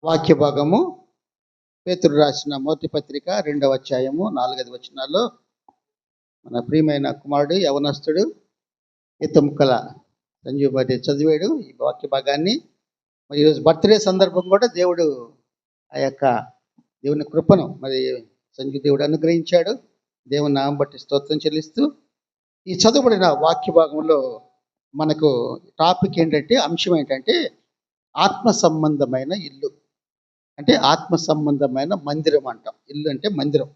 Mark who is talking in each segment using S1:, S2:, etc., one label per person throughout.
S1: వాక్య భాగము పేతురు రాసిన మొదటి పత్రిక 2వ అధ్యాయము 4-5 వచనాల్లో మన ప్రియమైన కుమారుడు యవనస్తుడు ఇతముక్కల సంజీవ్ బర్త్డే చదివాడు ఈ వాక్య భాగాన్ని. మరి ఈరోజు బర్త్డే సందర్భం కూడా దేవుడు ఆ యొక్క దేవుని కృపను మరి సంజీవ్ దేవుడు అనుగ్రహించాడు. దేవుని నామం బట్టి స్తోత్రం చెల్లిస్తూ ఈ చదువుబడిన వాక్య భాగంలో మనకు టాపిక్ ఏంటంటే, అంశం ఏంటంటే ఆత్మ సంబంధమైన ఇల్లు, అంటే ఆత్మ సంబంధమైన మందిరం అంటాం. ఇల్లు అంటే మందిరం.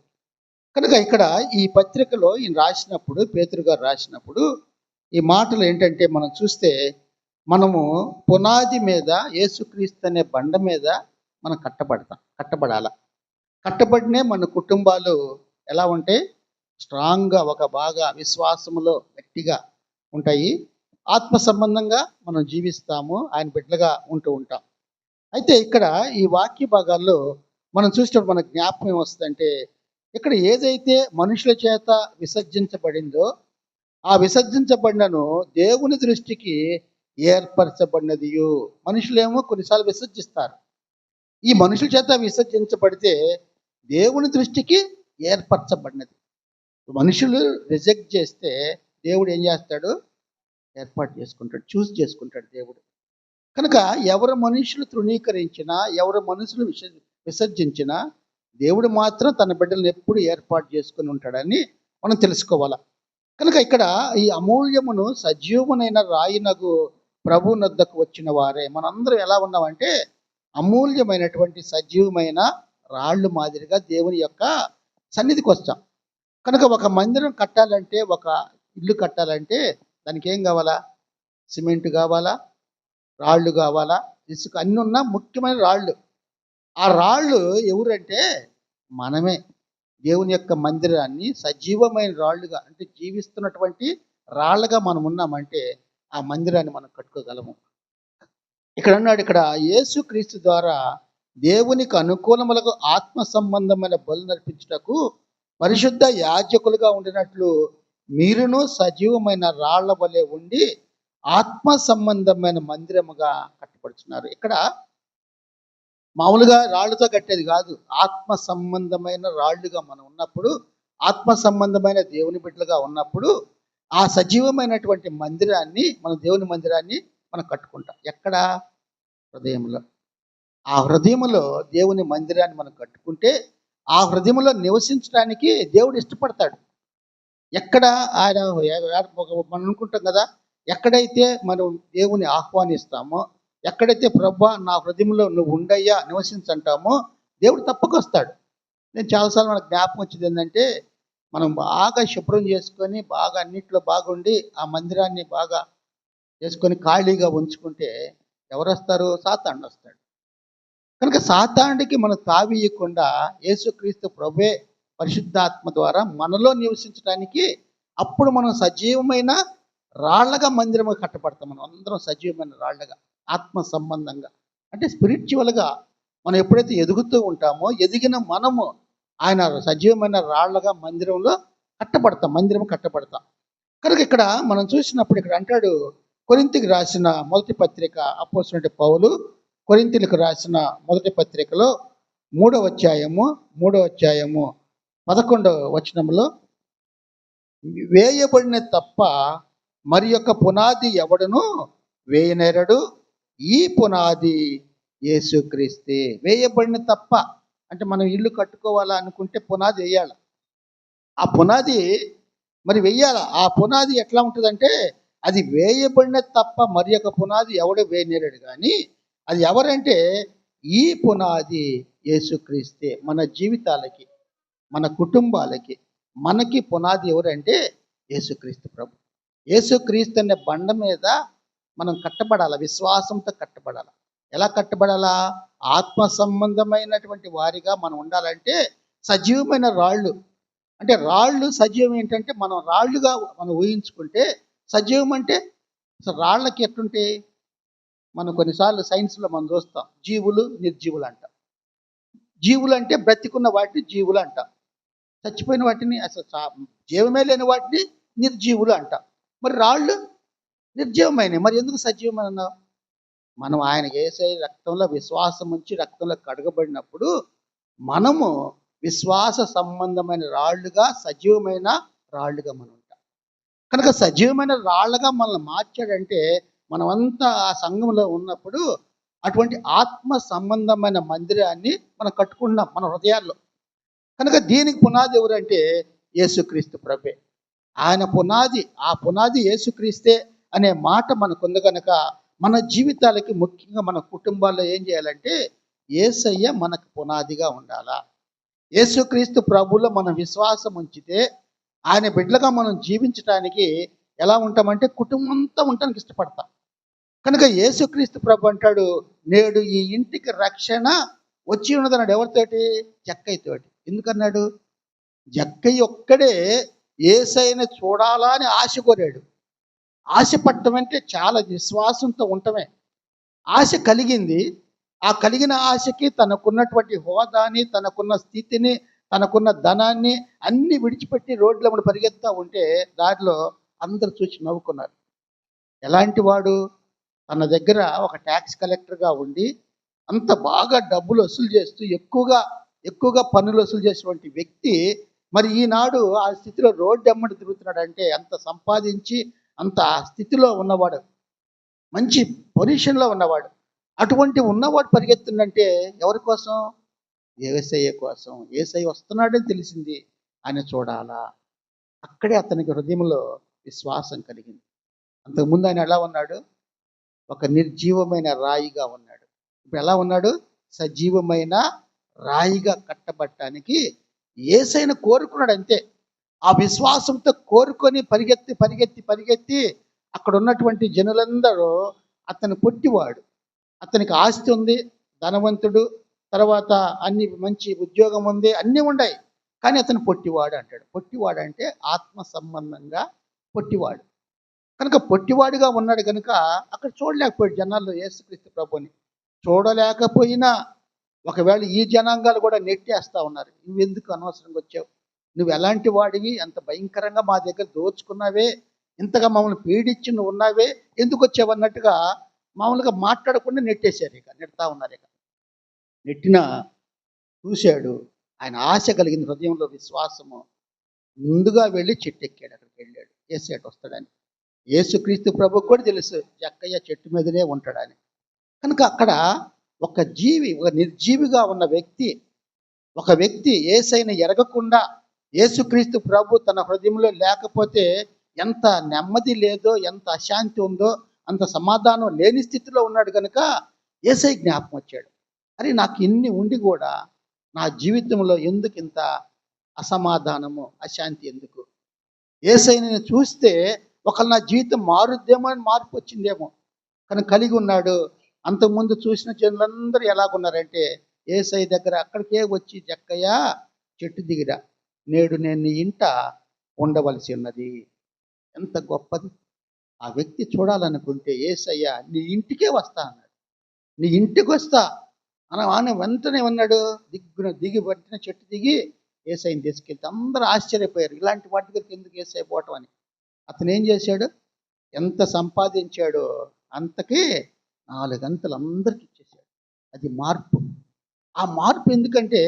S1: కనుక ఇక్కడ ఈ పత్రికలో ఈయన రాసినప్పుడు, పేతురు గారు రాసినప్పుడు ఈ మాటలు ఏంటంటే, మనం చూస్తే మనము పునాది మీద యేసుక్రీస్తు అనే బండ మీద మనం కట్టబడాల. కట్టబడినే మన కుటుంబాలు ఎలా ఉంటాయి, స్ట్రాంగ్గా ఒక బాగా విశ్వాసములో గట్టిగా ఉంటాయి. ఆత్మ సంబంధంగా మనం జీవిస్తాము, ఆయన బిడ్డలుగా ఉంటూ ఉంటాం. అయితే ఇక్కడ ఈ వాక్య భాగాల్లో మనం చూసినప్పుడు మనకు జ్ఞాపకం వస్తుందంటే, ఇక్కడ ఏదైతే మనుషుల చేత విసర్జించబడిందో ఆ విసర్జించబడినను దేవుని దృష్టికి ఏర్పరచబడినది. మనుషులేమో కొన్నిసార్లు విసర్జిస్తారు. ఈ మనుషుల చేత విసర్జించబడితే దేవుని దృష్టికి ఏర్పరచబడినది. మనుషులు రిజెక్ట్ చేస్తే దేవుడు ఏం చేస్తాడు, ఏర్పాటు చేసుకుంటాడు, చూస్ చేసుకుంటాడు దేవుడు. కనుక ఎవరు మనుషులు తృణీకరించినా, ఎవరు మనుషులు విసర్జించినా దేవుడు మాత్రం తన బిడ్డలను ఎప్పుడు ఏర్పాటు చేసుకుని ఉంటాడని మనం తెలుసుకోవాలి. కనుక ఇక్కడ ఈ అమూల్యమును సజీవమునైన రాయినగు ప్రభు నద్దకు వచ్చిన వారే మనందరం ఎలా ఉన్నామంటే, అమూల్యమైనటువంటి సజీవమైన రాళ్ళు మాదిరిగా దేవుని యొక్క సన్నిధికి వస్తాం. కనుక ఒక మందిరం కట్టాలంటే, ఒక ఇల్లు కట్టాలంటే దానికి ఏం కావాలా, సిమెంట్ కావాలా, రాళ్ళు కావాలా, ఇసుక, అన్నీ ఉన్న ముఖ్యమైన రాళ్ళు. ఆ రాళ్ళు ఎవరంటే మనమే. దేవుని యొక్క మందిరాన్ని సజీవమైన రాళ్ళుగా, అంటే జీవిస్తున్నటువంటి రాళ్ళగా మనం ఉన్నామంటే ఆ మందిరాన్ని మనం కట్టుకోగలము. ఇక్కడ అన్నాడు, ఇక్కడ యేసుక్రీస్తు ద్వారా దేవునికి అనుకూలములకు ఆత్మ సంబంధమైన బలు నడిపించుటకు పరిశుద్ధ యాజకులుగా ఉండినట్లు మీరును సజీవమైన రాళ్ల వలె ఉండి ఆత్మ సంబంధమైన మందిరముగా కట్టబడుతున్నారు. ఇక్కడ మామూలుగా రాళ్ళతో కట్టేది కాదు, ఆత్మ సంబంధమైన రాళ్ళుగా మనం ఉన్నప్పుడు, ఆత్మ సంబంధమైన దేవుని బిడ్డలుగా ఉన్నప్పుడు ఆ సజీవమైనటువంటి మందిరాన్ని, మన దేవుని మందిరాన్ని మనం కట్టుకుంటాం. ఎక్కడ? హృదయంలో. ఆ హృదయంలో దేవుని మందిరాన్ని మనం కట్టుకుంటే ఆ హృదయంలో నివసించడానికి దేవుడు ఇష్టపడతాడు. ఎక్కడ ఆయన మనం అనుకుంటాం కదా, ఎక్కడైతే మనం దేవుని ఆహ్వానిస్తామో, ఎక్కడైతే ప్రభా నా హృదయంలో నువ్వు ఉండయ్యా నివసించంటామో దేవుడు తప్పకొస్తాడు. నేను చాలాసార్లు మనకు జ్ఞాపకం వచ్చింది ఏంటంటే, మనం బాగా శుభ్రం చేసుకొని బాగా అన్నింటిలో బాగుండి ఆ మందిరాన్ని బాగా చేసుకొని ఖాళీగా ఉంచుకుంటే ఎవరు వస్తారు? సాతానుడు వస్తాడు. కనుక సాతానుడికి మనం తావీయకుండా యేసుక్రీస్తు ప్రభువే పరిశుద్ధాత్మ ద్వారా మనలో నివసించడానికి, అప్పుడు మనం సజీవమైన రాళ్లగా మందిరము కట్టబడతాం. మనం అందరం సజీవమైన రాళ్లగా, ఆత్మ సంబంధంగా, అంటే స్పిరిచువల్గా మనం ఎప్పుడైతే ఎదుగుతూ ఉంటామో, ఎదిగిన మనము ఆయన సజీవమైన రాళ్లగా మందిరంలో మందిరం కట్టబడతాం. కనుక ఇక్కడ మనం చూసినప్పుడు ఇక్కడ అంటాడు, కొరింథీకి రాసిన మొదటి పత్రిక అపోస్తలుడైన పౌలు కొరింథీయులకు రాసిన మొదటి పత్రికలో 3వ అధ్యాయము 11వ వచనంలో, వేయబడిన తప్ప మరి యొక్క పునాది ఎవడను వేయనేరడు, ఈ పునాది యేసుక్రీస్తే. వేయబడిన తప్ప అంటే మనం ఇల్లు కట్టుకోవాలా అనుకుంటే పునాది వేయాలి. ఆ పునాది మరి వెయ్యాల. ఆ పునాది ఎట్లా ఉంటుందంటే, అది వేయబడిన తప్ప మరి యొక్క పునాది ఎవడు వేయనేరడు. కానీ అది ఎవరంటే, ఈ పునాది యేసుక్రీస్తే. మన జీవితాలకి, మన కుటుంబాలకి, మనకి పునాది ఎవరంటే యేసుక్రీస్తు ప్రభు. యేసుక్రీస్తు అనే బండ మీద మనం కట్టబడాలి, విశ్వాసంతో కట్టబడాలి. ఎలా కట్టబడాలా? ఆత్మ సంబంధమైనటువంటి వారిగా మనం ఉండాలంటే సజీవమైన రాళ్ళు, అంటే రాళ్ళు సజీవం ఏంటంటే, మనం రాళ్ళుగా మనం ఊహించుకుంటే సజీవం అంటే అసలు రాళ్ళకి ఎట్లుంటే, మనం కొన్నిసార్లు సైన్స్లో మనం చూస్తాం, జీవులు నిర్జీవులు అంటాం. జీవులు అంటే బ్రతికున్న వాటిని జీవులు అంటాం, చచ్చిపోయిన వాటిని, అసలు జీవమే లేని వాటిని నిర్జీవులు అంటాం. మరి రాళ్ళు నిర్జీవమైనవి, మరి ఎందుకు సజీవమైన? మనం ఆయన యేసయ్య రక్తంలో విశ్వాసం ఉంచి రక్తంలో కడగబడినప్పుడు మనము విశ్వాస సంబంధమైన రాళ్ళుగా, సజీవమైన రాళ్ళుగా మనం ఉంటాం. కనుక సజీవమైన రాళ్ళగా మనల్ని మార్చాడంటే మనమంతా ఆ సంఘంలో ఉన్నప్పుడు అటువంటి ఆత్మ సంబంధమైన మందిరాన్ని మనం కట్టుకుంటున్నాం మన హృదయాల్లో. కనుక దీనికి పునాది ఎవరంటే యేసుక్రీస్తు ప్రభే. ఆయన పునాది, ఆ పునాది యేసుక్రీస్తే అనే మాట మనకుంది కనుక మన జీవితాలకి, ముఖ్యంగా మన కుటుంబాల్లో ఏం చేయాలంటే యేసయ్య మనకు పునాదిగా ఉండాలా. యేసుక్రీస్తు ప్రభులో మనం విశ్వాసం ఉంచితే ఆయన బిడ్డలుగా మనం జీవించడానికి ఎలా ఉంటామంటే కుటుంబం అంతా ఉండటానికి ఇష్టపడతాం. కనుక యేసుక్రీస్తు ప్రభు అంటాడు, నేడు ఈ ఇంటికి రక్షణ వచ్చి ఉన్నదన్నాడు. ఎవరితోటి? జక్కయ్యతోటి. ఎందుకన్నాడు? జక్కయ్య ఒక్కడే యేసయ్యని చూడాలా అని ఆశ కోరాడు. ఆశ పట్టడం అంటే చాలా విశ్వాసంతో ఉండటమే. ఆశ కలిగింది. ఆ కలిగిన ఆశకి తనకున్నటువంటి హోదాని, తనకున్న స్థితిని, తనకున్న ధనాన్ని అన్ని విడిచిపెట్టి రోడ్ల మీద పరిగెత్తా ఉంటే దారిలో అందరు చూసి నవ్వుకున్నారు. ఎలాంటి వాడు? తన దగ్గర ఒక ట్యాక్స్ కలెక్టర్గా ఉండి అంత బాగా డబ్బులు వసూలు చేస్తూ ఎక్కువగా పన్నులు వసూలు చేసినటువంటి వ్యక్తి మరి ఈనాడు ఆ స్థితిలో రోడ్డు ఎమ్మడి తిరుగుతున్నాడు అంటే అంత సంపాదించి అంత స్థితిలో ఉన్నవాడు, మంచి పొజిషన్లో ఉన్నవాడు. అటువంటి ఉన్నవాడు పరిగెత్తుందంటే ఎవరి కోసం? యేసయ్య కోసం. యేసయ్య వస్తున్నాడని తెలిసింది, ఆయన చూడాలా. అక్కడే అతనికి హృదయంలో విశ్వాసం కలిగింది. అంతకుముందు ఆయన ఎలా ఉన్నాడు? ఒక నిర్జీవమైన రాయిగా ఉన్నాడు. ఇప్పుడు ఎలా ఉన్నాడు? సజీవమైన రాయిగా కట్టబట్టడానికి యేసయ్యను కోరుకున్నాడు అంతే. ఆ విశ్వాసంతో కోరుకొని పరిగెత్తి అక్కడ ఉన్నటువంటి జనులందరూ అతను పొట్టివాడు. అతనికి ఆస్తి ఉంది, ధనవంతుడు, తర్వాత అన్ని మంచి ఉద్యోగం ఉంది, అన్నీ ఉన్నాయి. కానీ అతను పొట్టివాడు అంటాడు. పొట్టివాడు అంటే ఆత్మ సంబంధంగా పొట్టివాడు. కనుక పొట్టివాడిగా ఉన్నాడు కనుక అక్కడ చూడలేకపోయాడు జనాల్లో యేసుక్రీస్తు ప్రభుని. చూడలేకపోయినా ఒకవేళ ఈ జనాంగాలు కూడా నెట్టేస్తా ఉన్నారు. నువ్వెందుకు అనవసరంగా వచ్చావు? నువ్వు ఎలాంటి వాడివి? అంత భయంకరంగా మా దగ్గర దోచుకున్నావే, ఇంతగా మమ్మల్ని పీడించి నువ్వు ఉన్నావే, ఎందుకు వచ్చావు అన్నట్టుగా మామూలుగా మాట్లాడకుండా నెట్టేశారు. నెడతా ఉన్నారు. నెట్టినా చూశాడు. ఆయన ఆశ కలిగింది, హృదయంలో విశ్వాసము. ముందుగా వెళ్ళి చెట్టు ఎక్కాడు. అక్కడికి వెళ్ళాడు, యేసయ్య వస్తాడని. యేసుక్రీస్తు ప్రభుకు కూడా తెలుసు జక్కయ్య చెట్టు మీదనే ఉంటాడని. కనుక అక్కడ ఒక నిర్జీవిగా ఉన్న ఒక వ్యక్తి యేసయ్యని ఎరగకుండా, యేసుక్రీస్తు ప్రభు తన హృదయంలో లేకపోతే ఎంత నెమ్మది లేదో, ఎంత అశాంతి ఉందో, అంత సమాధానం లేని స్థితిలో ఉన్నాడు కనుక యేసయ్య జ్ఞాపకం వచ్చాడు. అరే, నాకు ఇన్ని ఉండి కూడా నా జీవితంలో ఎందుకు ఇంత అసమాధానము, అశాంతి ఎందుకు? యేసయ్యని చూస్తే ఒకళ్ళు నా జీవితం మారుద్దేమో అని మార్పు వచ్చిందేమో కానీ కలిగి ఉన్నాడు. అంతకుముందు చూసిన జనులందరూ ఎలాగున్నారంటే యేసయ్య దగ్గర అక్కడికే వచ్చి, జక్కయ్య చెట్టు దిగిరా, నేడు నేను నీ ఇంట ఉండవలసి ఉన్నది. ఎంత గొప్పది! ఆ వ్యక్తి చూడాలనుకుంటే యేసయ్య నీ ఇంటికే వస్తా అన్నాడు. నీ ఇంటికి వస్తా ఆయన వెంటనే ఉన్నాడు. దిగి పట్టిన చెట్టు దిగి యేసయ్యని తీసుకెళ్తే అందరూ ఆశ్చర్యపోయారు. ఇలాంటి వాటి దగ్గరికి ఎందుకు యేసయ్య పోవటం అని. అతను ఏం చేశాడు? ఎంత సంపాదించాడో అంతకి 4 గంటలు అందరికి ఇచ్చేసాడు. అది మార్పు. ఆ మార్పు ఎందుకంటే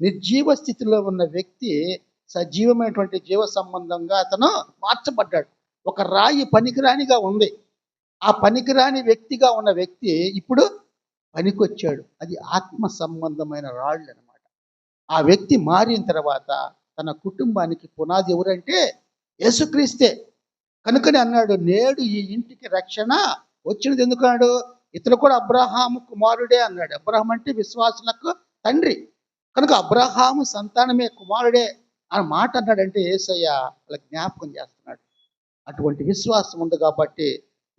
S1: నిర్జీవ స్థితిలో ఉన్న వ్యక్తి సజీవమైనటువంటి జీవ సంబంధంగా అతను మార్చబడ్డాడు. ఒక రాయి పనికిరానిగా ఉంది. ఆ పనికిరాని వ్యక్తిగా ఉన్న వ్యక్తి ఇప్పుడు పనికొచ్చాడు. అది ఆత్మ సంబంధమైన రాళ్ళు అనమాట. ఆ వ్యక్తి మారిన తర్వాత తన కుటుంబానికి పునాది ఎవరంటే యేసుక్రీస్తే. కనుకనే అన్నాడు, నేడు ఈ ఇంటికి రక్షణ వచ్చినది. ఎందుకన్నాడు? ఇతను కూడా అబ్రహాము కుమారుడే అన్నాడు. అబ్రహాం అంటే విశ్వాసులకు తండ్రి. కనుక అబ్రహాము సంతానమే, కుమారుడే అని మాట అన్నాడంటే యేసయ్య వాళ్ళ జ్ఞాపకం చేస్తున్నాడు. అటువంటి విశ్వాసం ఉంది కాబట్టి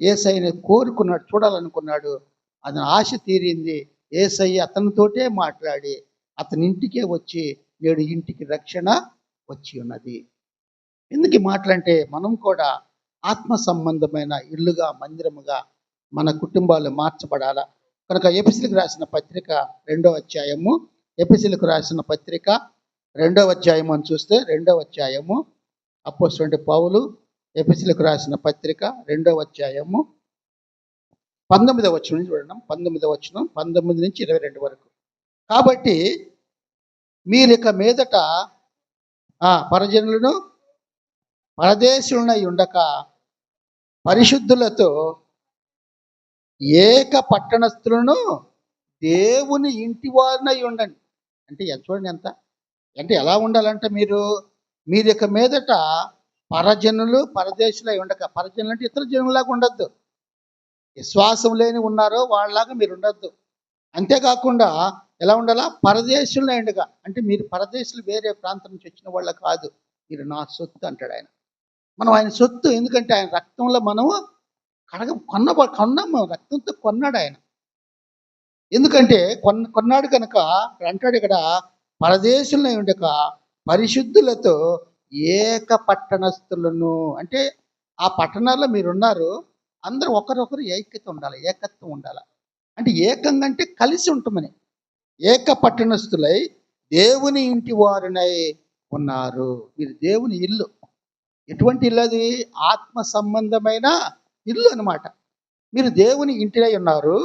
S1: యేసయ్యని కోరుకున్నాడు, చూడాలనుకున్నాడు. అతని ఆశ తీరింది. యేసయ్య అతనితోటే మాట్లాడి అతని ఇంటికే వచ్చి, నేడు ఇంటికి రక్షణ వచ్చి ఉన్నది. ఎందుకు ఈ మాటలంటే మనం కూడా ఆత్మ సంబంధమైన ఇల్లుగా, మందిరముగా మన కుటుంబాలు మార్చబడాలా. కనుక ఎఫెసీయులకు రాసిన పత్రిక 2వ అధ్యాయము, ఎఫెసీయులకు రాసిన పత్రిక 2వ అధ్యాయము అని చూస్తే 2వ అధ్యాయము అపోస్తలుడైన పౌలు ఎఫెసీయులకు రాసిన పత్రిక 2వ అధ్యాయము 19వ వచనం నుంచి చూడండి. 19వ వచనం 19 నుంచి 22 వరకు. కాబట్టి మీరిక మీదట పరజనులను పరదేశులనై ఉండక పరిశుద్ధులతో ఏక పట్టణస్థులను దేవుని ఇంటి వారినై ఉండండి. అంటే చూడండి ఎంత అంటే ఎలా ఉండాలంటే మీరు ఇక మీదట పరజనులు పరదేశులై ఉండక, పరజనులు అంటే ఇతర జనులాగా ఉండొద్దు, విశ్వాసం లేని ఉన్నారో వాళ్ళలాగా మీరు ఉండొద్దు. అంతేకాకుండా ఎలా ఉండాలా, పరదేశులై ఉండగా అంటే మీరు పరదేశులు వేరే ప్రాంతం నుంచి వచ్చిన వాళ్ళ కాదు, మీరు నా సొత్తు అంటాడు ఆయన. మనం ఆయన సొత్తు, ఎందుకంటే ఆయన రక్తంలో మనము కొన్నాము, రక్తంతో కొన్నాడు ఆయన. ఎందుకంటే కొన్నాడు కనుక అంటాడు ఇక్కడ, పరదేశులై ఉండక పరిశుద్ధులతో ఏక పట్టణస్థులను. అంటే ఆ పట్టణాల్లో మీరున్నారు, అందరూ ఒకరొకరు ఐక్యత ఉండాలి, ఏకత్వం ఉండాలి. అంటే ఏకంగా అంటే కలిసి ఉంటామని. ఏక పట్టణస్థులై దేవుని ఇంటి వారినై ఉన్నారు. మీరు దేవుని ఇల్లు. ఎటువంటి ఇల్లు అది? ఆత్మ సంబంధమైన ఇల్లు అనమాట. మీరు దేవుని ఇంటినై ఉన్నారు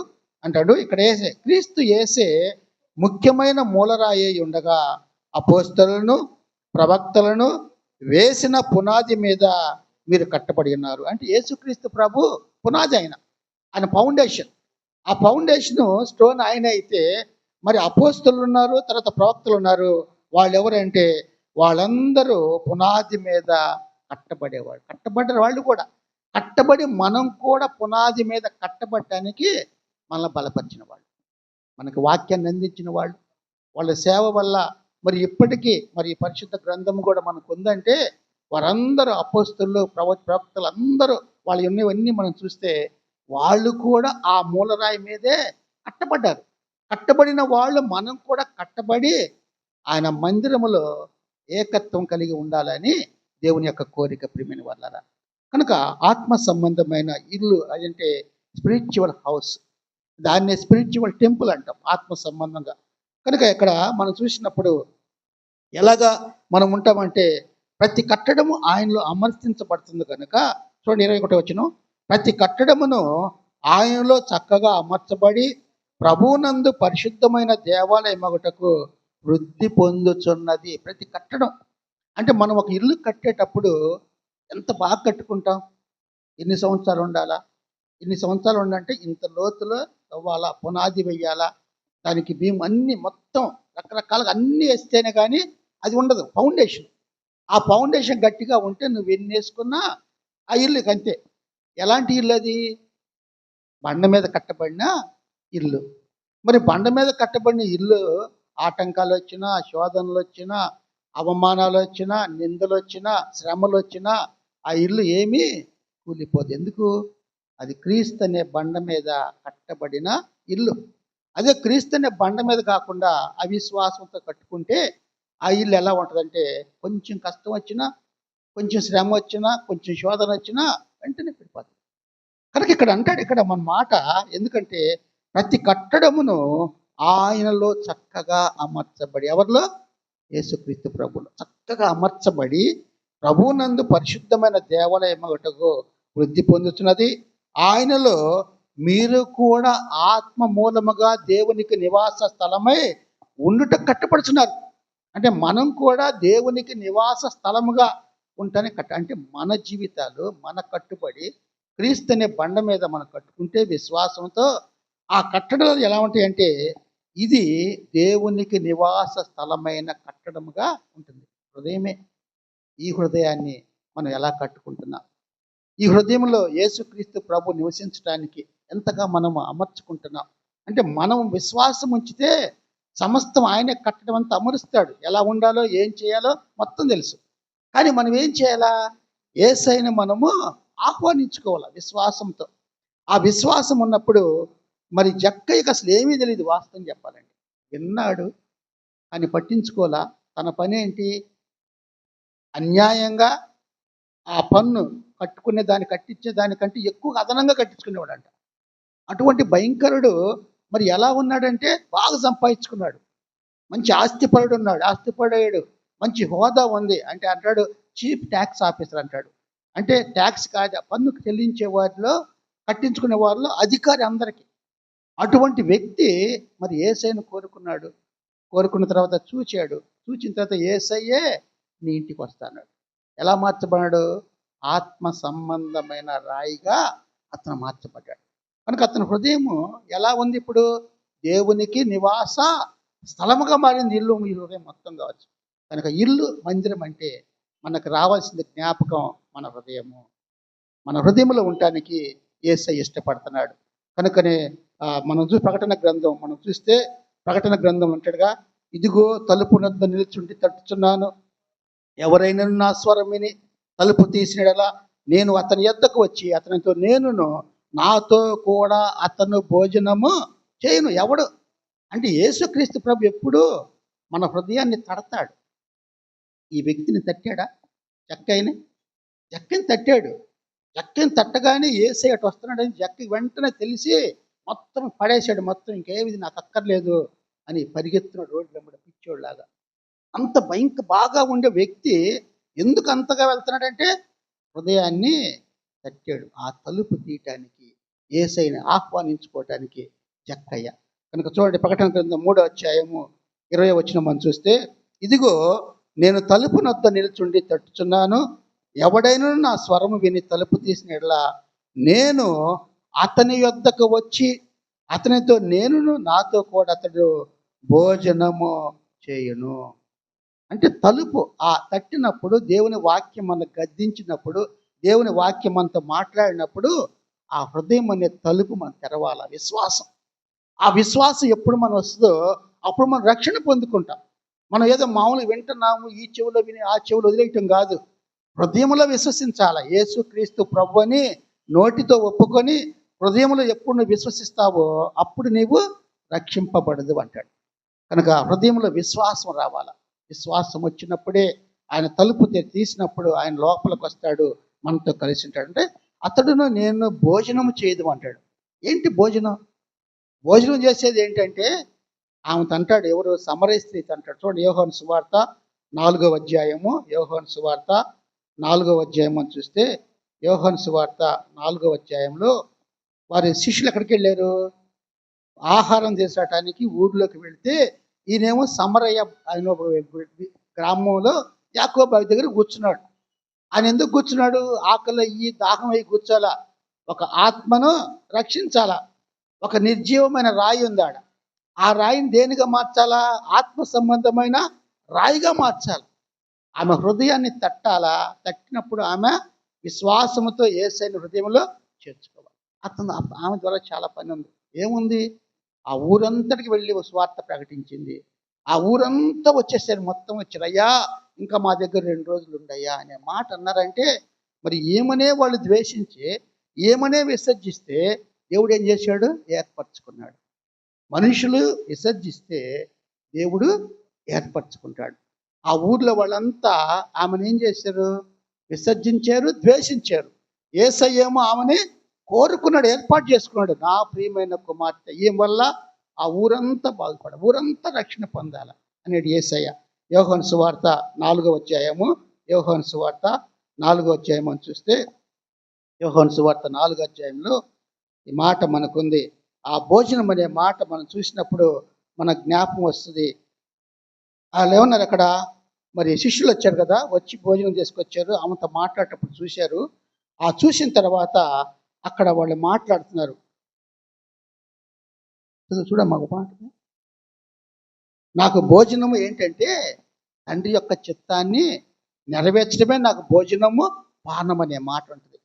S1: అంటాడు ఇక్కడ. క్రీస్తు యేసే ముఖ్యమైన మూలరాయి ఉండగా అపోస్తలులను ప్రవక్తలను వేసిన పునాది మీద మీరు కట్టబడి ఉన్నారు. అంటే యేసుక్రీస్తు ప్రభు పునాది, ఆయన ఫౌండేషన్. ఆ ఫౌండేషన్ స్టోన్ ఆయన అయితే, మరి అపోస్తలులు ఉన్నారు, తర్వాత ప్రవక్తలు ఉన్నారు. వాళ్ళు ఎవరంటే వాళ్ళందరూ పునాది మీద కట్టబడేవాళ్ళు. కట్టబడ్డ వాళ్ళు కూడా కట్టబడి, మనం కూడా పునాది మీద కట్టబడటానికి మనల్ని బలపరిచిన వాళ్ళు, మనకి వాక్యాన్ని అందించిన వాళ్ళు, వాళ్ళ సేవ వల్ల మరి ఇప్పటికీ మరి పరిశుద్ధ గ్రంథం కూడా మనకు ఉందంటే వారందరూ అపోస్తలులు ప్రవక్తలు అందరూ వాళ్ళు ఉన్నవన్నీ మనం చూస్తే వాళ్ళు కూడా ఆ మూలరాయి మీదే కట్టబడ్డారు. కట్టబడిన వాళ్ళు మనం కూడా కట్టబడి ఆయన మందిరములో ఏకత్వం కలిగి ఉండాలని దేవుని యొక్క కోరిక ప్రియమైన వాళ్ళరా. కనుక ఆత్మ సంబంధమైన ఇల్లు అదంటే స్పిరిచువల్ హౌస్, దాన్నే స్పిరిచువల్ టెంపుల్ అంటాం ఆత్మ సంబంధంగా. కనుక ఇక్కడ మనం చూసినప్పుడు ఎలాగా మనం ఉంటామంటే ప్రతి కట్టడము ఆయనలో అమర్చించబడుతుంది కనుక, చూడండి 21 వచనం, ప్రతి కట్టడమును ఆయనలో చక్కగా అమర్చబడి ప్రభువునందు పరిశుద్ధమైన దేవాలయమగుటకు వృద్ధి పొందుచున్నది. ప్రతి కట్టడం అంటే మనం ఒక ఇల్లు కట్టేటప్పుడు ఎంత బాగా కట్టుకుంటాం, ఎన్ని సంవత్సరాలు ఉండాలా, ఎన్ని సంవత్సరాలు ఉండాలంటే ఇంత లోతులో తవ్వాలా, పునాది వెయ్యాలా, దానికి భీమ్ అన్ని మొత్తం రకరకాలుగా అన్నీ వేస్తేనే కానీ అది ఉండదు ఫౌండేషన్. ఆ ఫౌండేషన్ గట్టిగా ఉంటే నువ్వు ఎన్ని వేసుకున్నా ఆ ఇల్లుకి అంతే. ఎలాంటి ఇల్లు అది? బండ మీద కట్టబడిన ఇల్లు. మరి బండ మీద కట్టబడిన ఇల్లు ఆటంకాలు వచ్చినా, శోధనలు వచ్చినా, అవమానాలు వచ్చినా, నిందలు వచ్చినా, శ్రమలు వచ్చినా ఆ ఇల్లు ఏమీ కూలిపోదు. ఎందుకు? అది క్రీస్తు అనే బండ మీద కట్టబడిన ఇల్లు. అదే క్రీస్తు అనే బండ మీద కాకుండా అవిశ్వాసంతో కట్టుకుంటే ఆ ఇల్లు ఎలా ఉంటుందంటే కొంచెం కష్టం వచ్చినా, కొంచెం శ్రమ వచ్చినా, కొంచెం శోధన వచ్చినా వెంటనే పడిపోతుంది. కనుక ఇక్కడ అంటాడు ఇక్కడ మన మాట, ఎందుకంటే ప్రతి కట్టడమును ఆయనలో చక్కగా అమర్చబడి, ఎవరిలో? యేసుక్రీస్తు ప్రభులో చక్కగా అమర్చబడి ప్రభువునందు పరిశుద్ధమైన దేవాలయమగుటకు వృద్ధి పొందుతున్నది. ఆయనలో మీరు కూడా ఆత్మ మూలముగా దేవునికి నివాస స్థలమై ఉండుట కట్టపడుతున్నారు. అంటే మనం కూడా దేవునికి నివాస స్థలముగా ఉంటానే అంటే మన జీవితాలు మన కట్టుబడి క్రీస్తు అనే బండ మీద మనం కట్టుకుంటే విశ్వాసంతో ఆ కట్టడాలు ఎలా ఉంటాయంటే ఇది దేవునికి నివాస స్థలమైన కట్టడముగా ఉంటుంది. హృదయమే. ఈ హృదయాన్ని మనం ఎలా కట్టుకుంటున్నాం? ఈ హృదయంలో యేసుక్రీస్తు ప్రభు నివసించడానికి ఎంతగా మనం అమర్చుకుంటున్నాం అంటే, మనం విశ్వాసం ఉంచితే సమస్తం ఆయనే కట్టడం అంతా అమరుస్తాడు. ఎలా ఉండాలో ఏం చేయాలో మొత్తం తెలుసు. కానీ మనం ఏం చేయాలా? యేసయ్యను మనము ఆహ్వానించుకోవాలి విశ్వాసంతో. ఆ విశ్వాసం ఉన్నప్పుడు మరి జక్కయ్యకి అసలు ఏమీ తెలియదు, వాస్తవం చెప్పాలండి. విన్నాడు అని పట్టించుకోవాలా. తన పని ఏంటి? అన్యాయంగా ఆ పన్ను కట్టుకునే దాన్ని కట్టించే దానికంటే ఎక్కువ అదనంగా కట్టించుకునేవాడంట. అటువంటి భయంకరుడు మరి ఎలా ఉన్నాడంటే బాగా సంపాదించుకున్నాడు, మంచి ఆస్తిపరుడు ఉన్నాడు, ఆస్తిపరుడు, మంచి హోదా ఉంది. అంటే అంటాడు చీఫ్ ట్యాక్స్ ఆఫీసర్ అంటాడు. అంటే ట్యాక్స్ కాదు, పన్నుకు చెల్లించే వాటిలో కట్టించుకునే వారిలో అధికారి అందరికీ. అటువంటి వ్యక్తి మరి యేసయ్యను కోరుకున్నాడు. కోరుకున్న తర్వాత చూచాడు. చూచిన తర్వాత యేసయ్యే నీ ఇంటికి వస్తాడు. ఎలా మార్చబడ్డాడు? ఆత్మ సంబంధమైన రాయిగా అతను మార్చబడ్డాడు. కనుక అతని హృదయము ఎలా ఉంది ఇప్పుడు? దేవునికి నివాస స్థలముగా మారింది ఇల్లు, ఈ హృదయం మొత్తం కావచ్చు. కనుక ఇల్లు మందిరం అంటే మనకు రావాల్సిన జ్ఞాపకం మన హృదయము. మన హృదయంలో ఉండటానికి యేసయ్య ఇష్టపడుతున్నాడు. కనుకనే మనం ప్రకటన గ్రంథం మనం చూస్తే ప్రకటన గ్రంథం అంటాడుగా, ఇదిగో తలుపు నద్ద నిలుచుండి తట్టుచున్నాను, ఎవరైనా నా స్వరం విని తలుపు తీసినలా నేను అతని యొద్దకు వచ్చి అతనితో నేనును నాతో కూడా అతను భోజనము చేయను. ఎవడు అంటే యేసుక్రీస్తు ప్రభు ఎప్పుడు మన హృదయాన్ని తడతాడు. ఈ వ్యక్తిని తట్టాడా? జక్కని తట్టాడు. జక్కని తట్టగానే యేసయ్య అటు వస్తున్నాడని జక్కకి వెంటనే తెలిసి మొత్తం పడేశాడు. మొత్తం ఇంకేది నాకు అక్కర్లేదు అని పరిగెత్తున్న రోడ్డు వెంబడి పిచ్చోళ్ళలాగా. అంత బాగా ఉండే వ్యక్తి ఎందుకు అంతగా వెళ్తున్నాడంటే హృదయాన్ని తట్టాడు. ఆ తలుపు తీయటానికి, యేసయ్యని ఆహ్వానించుకోవటానికి జక్కయ్య. కనుక చూడండి, ప్రకటన గ్రంథం 3వ అధ్యాయము 20వ వచనం మనం చూస్తే, ఇదిగో నేను తలుపు నొద్ద నిలుచుండి తట్టుచున్నాను, ఎవడైనా నా స్వరము విని తలుపు తీసిన యెడల నేను అతని యొద్దకు వచ్చి అతనితో నేనును నాతో కూడా అతడు భోజనము చేయును. అంటే తలుపు ఆ తట్టినప్పుడు, దేవుని వాక్యం మన గద్దించినప్పుడు, దేవుని వాక్యం మనతో మాట్లాడినప్పుడు ఆ హృదయం అనే తలుపు మనం తెరవాలి. విశ్వాసం, ఆ విశ్వాసం ఎప్పుడు మనం వస్తుందో అప్పుడు మనం రక్షణ పొందుకుంటాం. మనం ఏదో మామూలుగా వింటున్నాము, ఈ చెవులో విని ఆ చెవులో వదిలేయటం కాదు. హృదయంలో విశ్వసించాలి. యేసుక్రీస్తు ప్రభు అని నోటితో ఒప్పుకొని హృదయంలో ఎప్పుడు నువ్వు విశ్వసిస్తావో అప్పుడు నీవు రక్షింపబడదు అంటాడు. కనుక హృదయంలో విశ్వాసం రావాలి. విశ్వాసం వచ్చినప్పుడే ఆయన తలుపు తీసినప్పుడు ఆయన లోపలికి వస్తాడు, మనతో కలిసి ఉంటాడు. అంటే అతడును నేను భోజనం చేయదు అంటాడు. ఏంటి భోజనం? భోజనం చేసేది ఏంటంటే ఆమె అంటాడు, ఎవరు? సమరయ స్త్రీ అంటాడు. చూడండి, యోహాను సువార్త 4వ అధ్యాయము, యోహాను సువార్త 4వ అధ్యాయం అని చూస్తే, యోహాను సువార్త 4వ అధ్యాయంలో వారి శిష్యులు ఎక్కడికి వెళ్ళారు? ఆహారం చేసటానికి ఊర్లోకి వెళ్తే ఈయనేమో సమరయ ఆయన గ్రామంలో యాకోబు దగ్గర కూర్చున్నాడు. ఆయన ఎందుకు కూర్చున్నాడు? ఆకలి ఈ దాహం అయి కూర్చోాలా, ఒక ఆత్మను రక్షించాలా. ఒక నిర్జీవమైన రాయి ఉంది ఆడ. ఆ రాయిని దేనిగా మార్చాలా? ఆత్మ సంబంధమైన రాయిగా మార్చాలి. ఆమె హృదయాన్ని తట్టాలా. తట్టినప్పుడు ఆమె విశ్వాసముతో యేసయ్యను హృదయంలో చేర్చుకోవాలి. ఆమె ద్వారా చాలా పని ఉంది. ఏముంది? ఆ ఊరంతటికి వెళ్ళి స్వార్థ ప్రకటించింది. ఆ ఊరంతా వచ్చేసారు, మొత్తం వచ్చారు. అయ్యా ఇంకా మా దగ్గర 2 రోజులు ఉండయ్యా అనే మాట అన్నారంటే, మరి ఏమనే వాళ్ళు ద్వేషించి ఏమనే విసర్జిస్తే దేవుడు ఏం చేశాడు? ఏర్పరచుకున్నాడు. మనుషులు విసర్జిస్తే దేవుడు ఏర్పరచుకుంటాడు. ఆ ఊర్లో వాళ్ళంతా ఆమెను ఏం చేశారు? విసర్జించారు, ద్వేషించారు. యేసయ్యేమో ఆమెని కోరుకున్నాడు, ఏర్పాటు చేసుకున్నాడు. నా ప్రియమైన కుమార్తె, ఈమె వల్ల ఆ ఊరంతా ఊరంతా రక్షణ పొందాల అనేది యేసయ్య. యోహాను సువార్త 4వ అధ్యాయము, యోహాను సువార్త 4వ అధ్యాయం అని చూస్తే, యోహాను సువార్త 4వ అధ్యాయంలో ఈ మాట మనకుంది. ఆ భోజనం అనే మాట మనం చూసినప్పుడు మన జ్ఞాపకం వస్తుంది. వాళ్ళు ఏమన్నారు అక్కడ? మరి శిష్యులు వచ్చారు కదా, వచ్చి భోజనం చేసుకొచ్చారు. ఆమెతో మాట్లాడేటప్పుడు చూశారు. ఆ చూసిన తర్వాత అక్కడ వాళ్ళు మాట్లాడుతున్నారు. చూడమ్మా ఒక మాట, నాకు భోజనము ఏంటంటే తండ్రి యొక్క చిత్తాన్ని నెరవేర్చడమే నాకు భోజనము, పానం అనే మాట ఉంటుంది.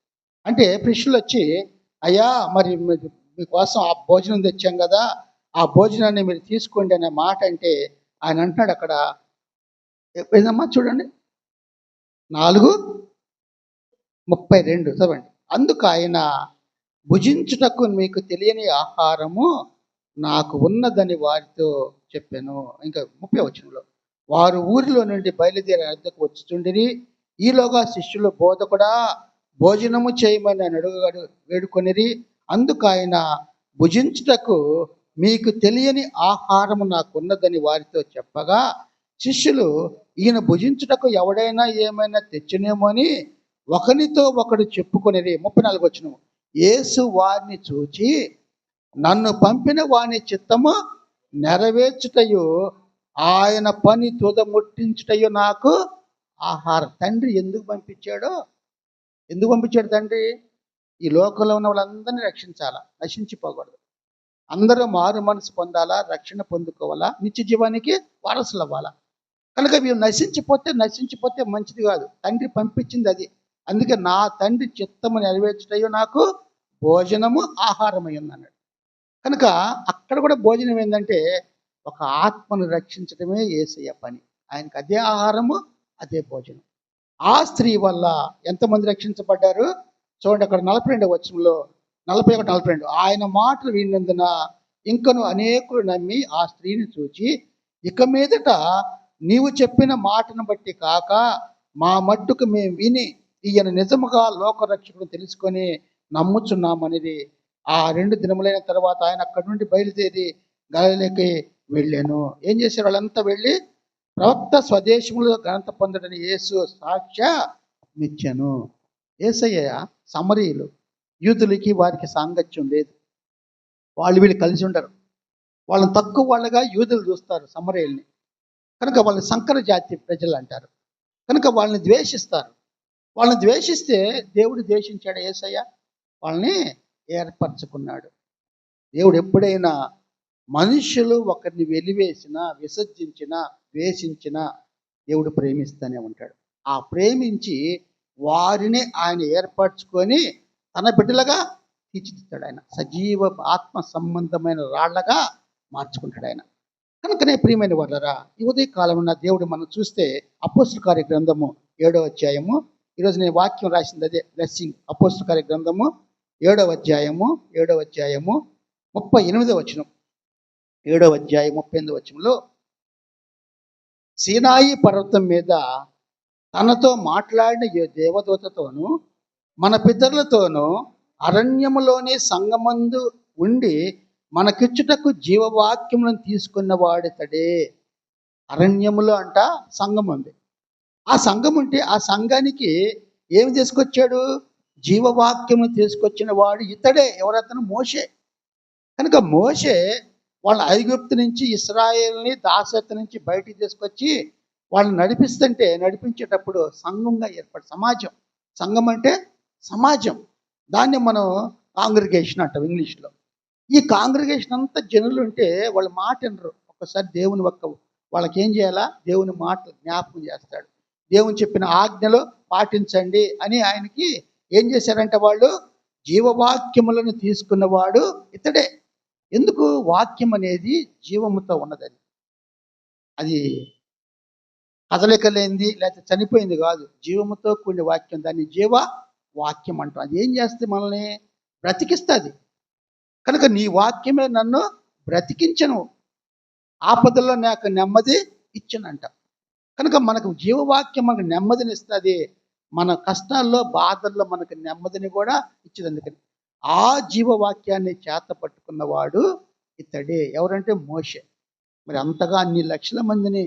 S1: అంటే శిష్యులు వచ్చి, అయ్యా మరి మీకోసం ఆ భోజనం తెచ్చాం కదా, ఆ భోజనాన్ని మీరు తీసుకోండి అనే మాట అంటే ఆయన అంటున్నాడు అక్కడ, ఏదమ్మా చూడండి 4:32 చదవండి. అందుకు ఆయన, భుజించుటకు మీకు తెలియని ఆహారము నాకు ఉన్నదని వారితో చెప్పాను. ఇంకా 30వ వచనంలో, వారు ఊరిలో నుండి బయలుదేరి వద్దకు వచ్చుచుండిరి. ఈలోగా శిష్యులు, బోధకుడా భోజనము చేయమని ఆయన వేడుకొనిరి. అందుకు ఆయన, భుజించుటకు మీకు తెలియని ఆహారము నాకున్నదని వారితో చెప్పగా, శిష్యులు ఈయన భుజించుటకు ఎవడైనా ఏమైనా తెచ్చినేమో అని ఒకరితో ఒకడు చెప్పుకొనిరి. 34వ వచనం, యేసు వారిని చూచి నన్ను పంపిన వాని చిత్తము నెరవేర్చుటయు ఆయన పని తుదముట్టించుటయు నాకు ఆహారం. తండ్రి ఎందుకు పంపించాడు తండ్రి? ఈ లోకంలో ఉన్న వాళ్ళందరినీ రక్షించాలా, నశించిపోకూడదు. అందరూ మారు మనసు పొందాలా, రక్షణ పొందుకోవాలా, నిత్య జీవానికి వారసులు అవ్వాలా. కనుక వీళ్ళు నశించిపోతే మంచిది కాదు. తండ్రి పంపించింది అది. అందుకే నా తండ్రి చిత్తము నెరవేర్చుటయు నాకు భోజనము ఆహారమై ఉంది అన్నాడు. కనుక అక్కడ కూడా భోజనం ఏంటంటే ఒక ఆత్మను రక్షించడమే యేసయ్య పని. ఆయనకు అదే ఆహారము, అదే భోజనం. ఆ స్త్రీ వల్ల ఎంతమంది రక్షించబడ్డారు చూడండి. అక్కడ 42వ వచనంలో 41-42 ఆయన మాటలు విన్నందున ఇంకను అనేకులు నమ్మి ఆ స్త్రీని చూచి, ఇక మీదట నీవు చెప్పిన మాటను బట్టి కాక మా మట్టుకు మేము విని ఈయన నిజముగా లోకరక్షకుడు తెలుసుకొని నమ్ముచున్నామనేది. ఆ 2 దినములైన తర్వాత ఆయన అక్కడి నుండి బయలుదేరి గలిలయకి వెళ్ళాను. ఏం చేశారు? వాళ్ళంతా వెళ్ళి ప్రవక్త స్వదేశములో ఘనత పొందడని యేసు సాక్ష్యమిచ్చాను. యేసయ్య సమరీయులు, యూదులకి వారికి సాంగత్యం లేదు. వాళ్ళు వీళ్ళు కలిసి ఉండరు. వాళ్ళని తక్కువ వాళ్ళగా యూదులు చూస్తారు సమరీయుల్ని. కనుక వాళ్ళు సంకర జాతి ప్రజలు అంటారు. కనుక వాళ్ళని ద్వేషిస్తారు. వాళ్ళని ద్వేషిస్తే దేవుడు ద్వేషించాడు యేసయ్య? వాళ్ళని ఏర్పరచుకున్నాడు. దేవుడు ఎప్పుడైనా మనుషులు ఒకరిని వెలివేసినా, విసర్జించినా, ద్వేషించినా దేవుడు ప్రేమిస్తూనే ఉంటాడు. ఆ ప్రేమించి వారిని ఆయన ఏర్పరచుకొని తన బిడ్డలుగా తీర్చిదిద్దాడు. ఆయన సజీవ ఆత్మ సంబంధమైన రాళ్లగా మార్చుకుంటాడు ఆయన. కనుకనే ప్రియమైన వాళ్ళరా, ఈ ఉదయకాలంలో దేవుడు మనం చూస్తే అపోస్తల కార్య గ్రంథము 7వ అధ్యాయము, ఈరోజు నేను వాక్యం రాసింది అదే, బ్లెస్సింగ్. అపోస్తల కార్య గ్రంథము 7వ అధ్యాయము 38వ వచనం. 7వ అధ్యాయం 38వ వచనంలో, సీనాయి పర్వతం మీద తనతో మాట్లాడిన దేవదూతతోనూ మన పితరులతోనూ అరణ్యములోని సంగమందు ఉండి మనకిచ్చుటకు జీవవాక్యములను తీసుకున్నవాడితడే. అరణ్యములో అంట సంఘం ఉంది. ఆ సంఘం ఉంటే ఆ సంఘానికి ఏమి తీసుకొచ్చాడు? జీవవాక్యము తీసుకొచ్చిన వాడు ఇతడే. ఎవరతను? మోషే. కనుక మోషే వాళ్ళ ఐగుప్తు నుంచి ఇశ్రాయేల్ని దాసత్వం నుంచి బయటికి తీసుకొచ్చి వాళ్ళని నడిపించేటప్పుడు సంఘంగా ఏర్పడి సమాజం. సంఘం అంటే సమాజం. దాన్ని మనం కాంగ్రిగేషన్ అంటాం ఇంగ్లీష్లో. ఈ కాంగ్రిగేషన్ అంతా జనులు ఉంటే వాళ్ళ మాట వినరు. ఒక్కసారి దేవుని వాళ్ళకి ఏం చేయాలా? దేవుని మాటలు జ్ఞాపకం చేస్తాడు. దేవుని చెప్పిన ఆజ్ఞలో పాటించండి అని ఆయనకి ఏం చేశారంటే వాళ్ళు జీవవాక్యములను తీసుకున్నవాడు ఇతడే. ఎందుకు? వాక్యం అనేది జీవముతో ఉన్నదని. అది కదలిక లేనిది లేకపోతే చనిపోయింది కాదు, జీవముతో కూడిన వాక్యం. దాన్ని జీవ వాక్యం అంటాం. అది ఏం చేస్తే మనల్ని బ్రతికిస్తుంది. కనుక నీ వాక్యమే నన్ను బ్రతికించను, ఆపదల్లో నాకు నెమ్మది ఇచ్చనంట. కనుక మనకు జీవవాక్యం మనకు నెమ్మదిని ఇస్తుంది. మన కష్టాల్లో బాధల్లో మనకు నెమ్మదిని కూడా ఇచ్చింది. అందుకని ఆ జీవవాక్యాన్ని చేత పట్టుకున్నవాడు ఇతడే. ఎవరంటే మోషే. మరి అంతగా అన్ని లక్షల మందిని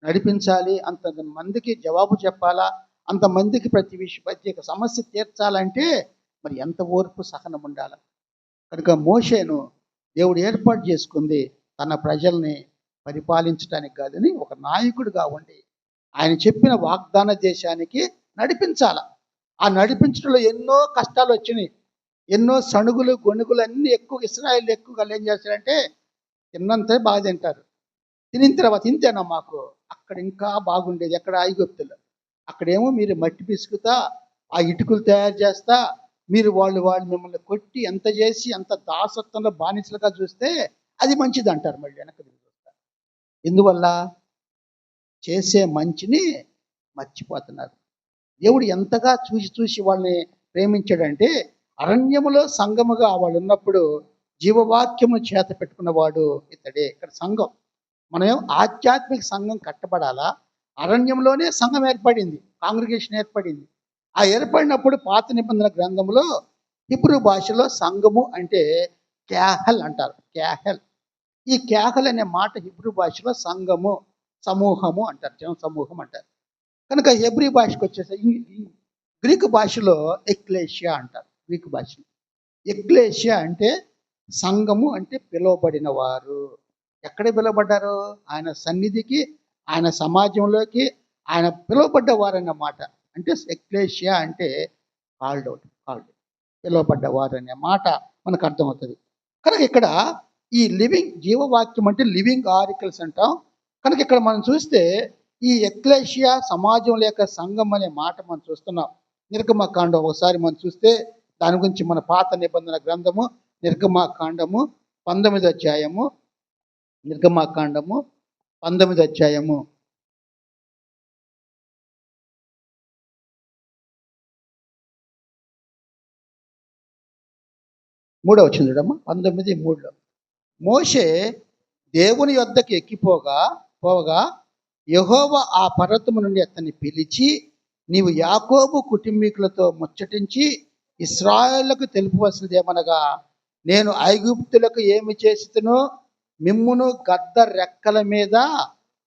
S1: నడిపించాలి, అంత మందికి జవాబు చెప్పాలా, అంతమందికి ప్రతి సమస్య తీర్చాలంటే మరి ఎంత ఓర్పు సహనం ఉండాలి. కనుక మోషేను దేవుడు ఏర్పాటు చేసుకుంది తన ప్రజల్ని పరిపాలించడానికి కాదని, ఒక నాయకుడిగా ఉండి ఆయన చెప్పిన వాగ్దాన దేశానికి నడిపించాల. ఆ నడిపించడంలో ఎన్నో కష్టాలు వచ్చినాయి, ఎన్నో సణుగులు గొణుగులు అన్నీ ఎక్కువ. ఇశ్రాయేల్ ఎక్కువగా ఏం చేస్తారంటే తిన్నంతే బాగా తింటారు. తినిన తర్వాత ఇంతేనా మాకు? అక్కడ ఇంకా బాగుండేది. ఎక్కడ? ఐగుప్తులో. అక్కడేమో మీరు మట్టి పిసుకుతా, ఆ ఇటుకలు తయారు చేస్తా, మీరు వాళ్ళు మిమ్మల్ని కొట్టి ఎంత చేసి అంత దాసత్వంలో బానిసలుగా చూస్తే అది మంచిది అంటారు. మళ్ళీ వెనక్కి చూస్తారు. ఎందువల్ల? చేసే మంచిని మర్చిపోతున్నారు. దేవుడు ఎంతగా చూసి వాళ్ళని ప్రేమించాడంటే, అరణ్యములో సంఘముగా వాళ్ళు ఉన్నప్పుడు జీవవాక్యము చేత పెట్టుకున్నవాడు ఇతడే. ఇక్కడ సంఘం, మనం ఆధ్యాత్మిక సంఘం కట్టబడాలా? అరణ్యంలోనే సంఘం ఏర్పడింది, కాంగ్రిగేషన్ ఏర్పడింది. ఆ ఏర్పడినప్పుడు పాత నిబంధన గ్రంథంలో హిబ్రూ భాషలో సంఘము అంటే క్యాహల్ అంటారు. క్యాహల్. ఈ క్యాహల్ అనే మాట హిబ్రూ భాషలో సంఘము, సమూహము అంటారు, జన సమూహం అంటారు. కనుక హెబ్రీ భాషకు వచ్చేసి గ్రీకు భాషలో ఎక్లేషియా అంటారు. గ్రీకు భాషలో ఎక్లేషియా అంటే సంఘము, అంటే పిలువబడిన వారు. ఎక్కడ పిలువబడ్డారు? ఆయన సన్నిధికి, ఆయన సమాజంలోకి ఆయన పిలువబడ్డ వారన్నమాట. అంటే ఎక్లేషియా అంటే కాల్డ్ అవుట్, కాల్డ్, పిలువబడ్డవారు అనే మాట మనకు అర్థమవుతుంది. కనుక ఇక్కడ ఈ లివింగ్ జీవవాక్యం అంటే లివింగ్ ఆరికల్స్ అంటాం. కనుక ఇక్కడ మనం చూస్తే ఈ ఎక్లేషియా సమాజం లేక సంఘం అనే మాట మనం చూస్తున్నాం. నిర్గమకాండం ఒకసారి మనం చూస్తే దాని గురించి మన పాత నిబంధన గ్రంథము నిర్గమకాండము 19వ అధ్యాయము, నిర్గమకాండము 19వ అధ్యాయము 3వ వచనం చూడమ్మా. 19:3లో మోషే దేవుని యొద్దకు పోవగా యెహోవా ఆ పర్వతము నుండి అతన్ని పిలిచి, నీవు యాకోబు కుటుంబీకులతో ముచ్చటించి ఇశ్రాయేలుకు తెలుపవలసినది ఏమనగా, నేను ఐగుప్తులకు ఏమి చేసినో మిమ్మును గద్ద రెక్కల మీద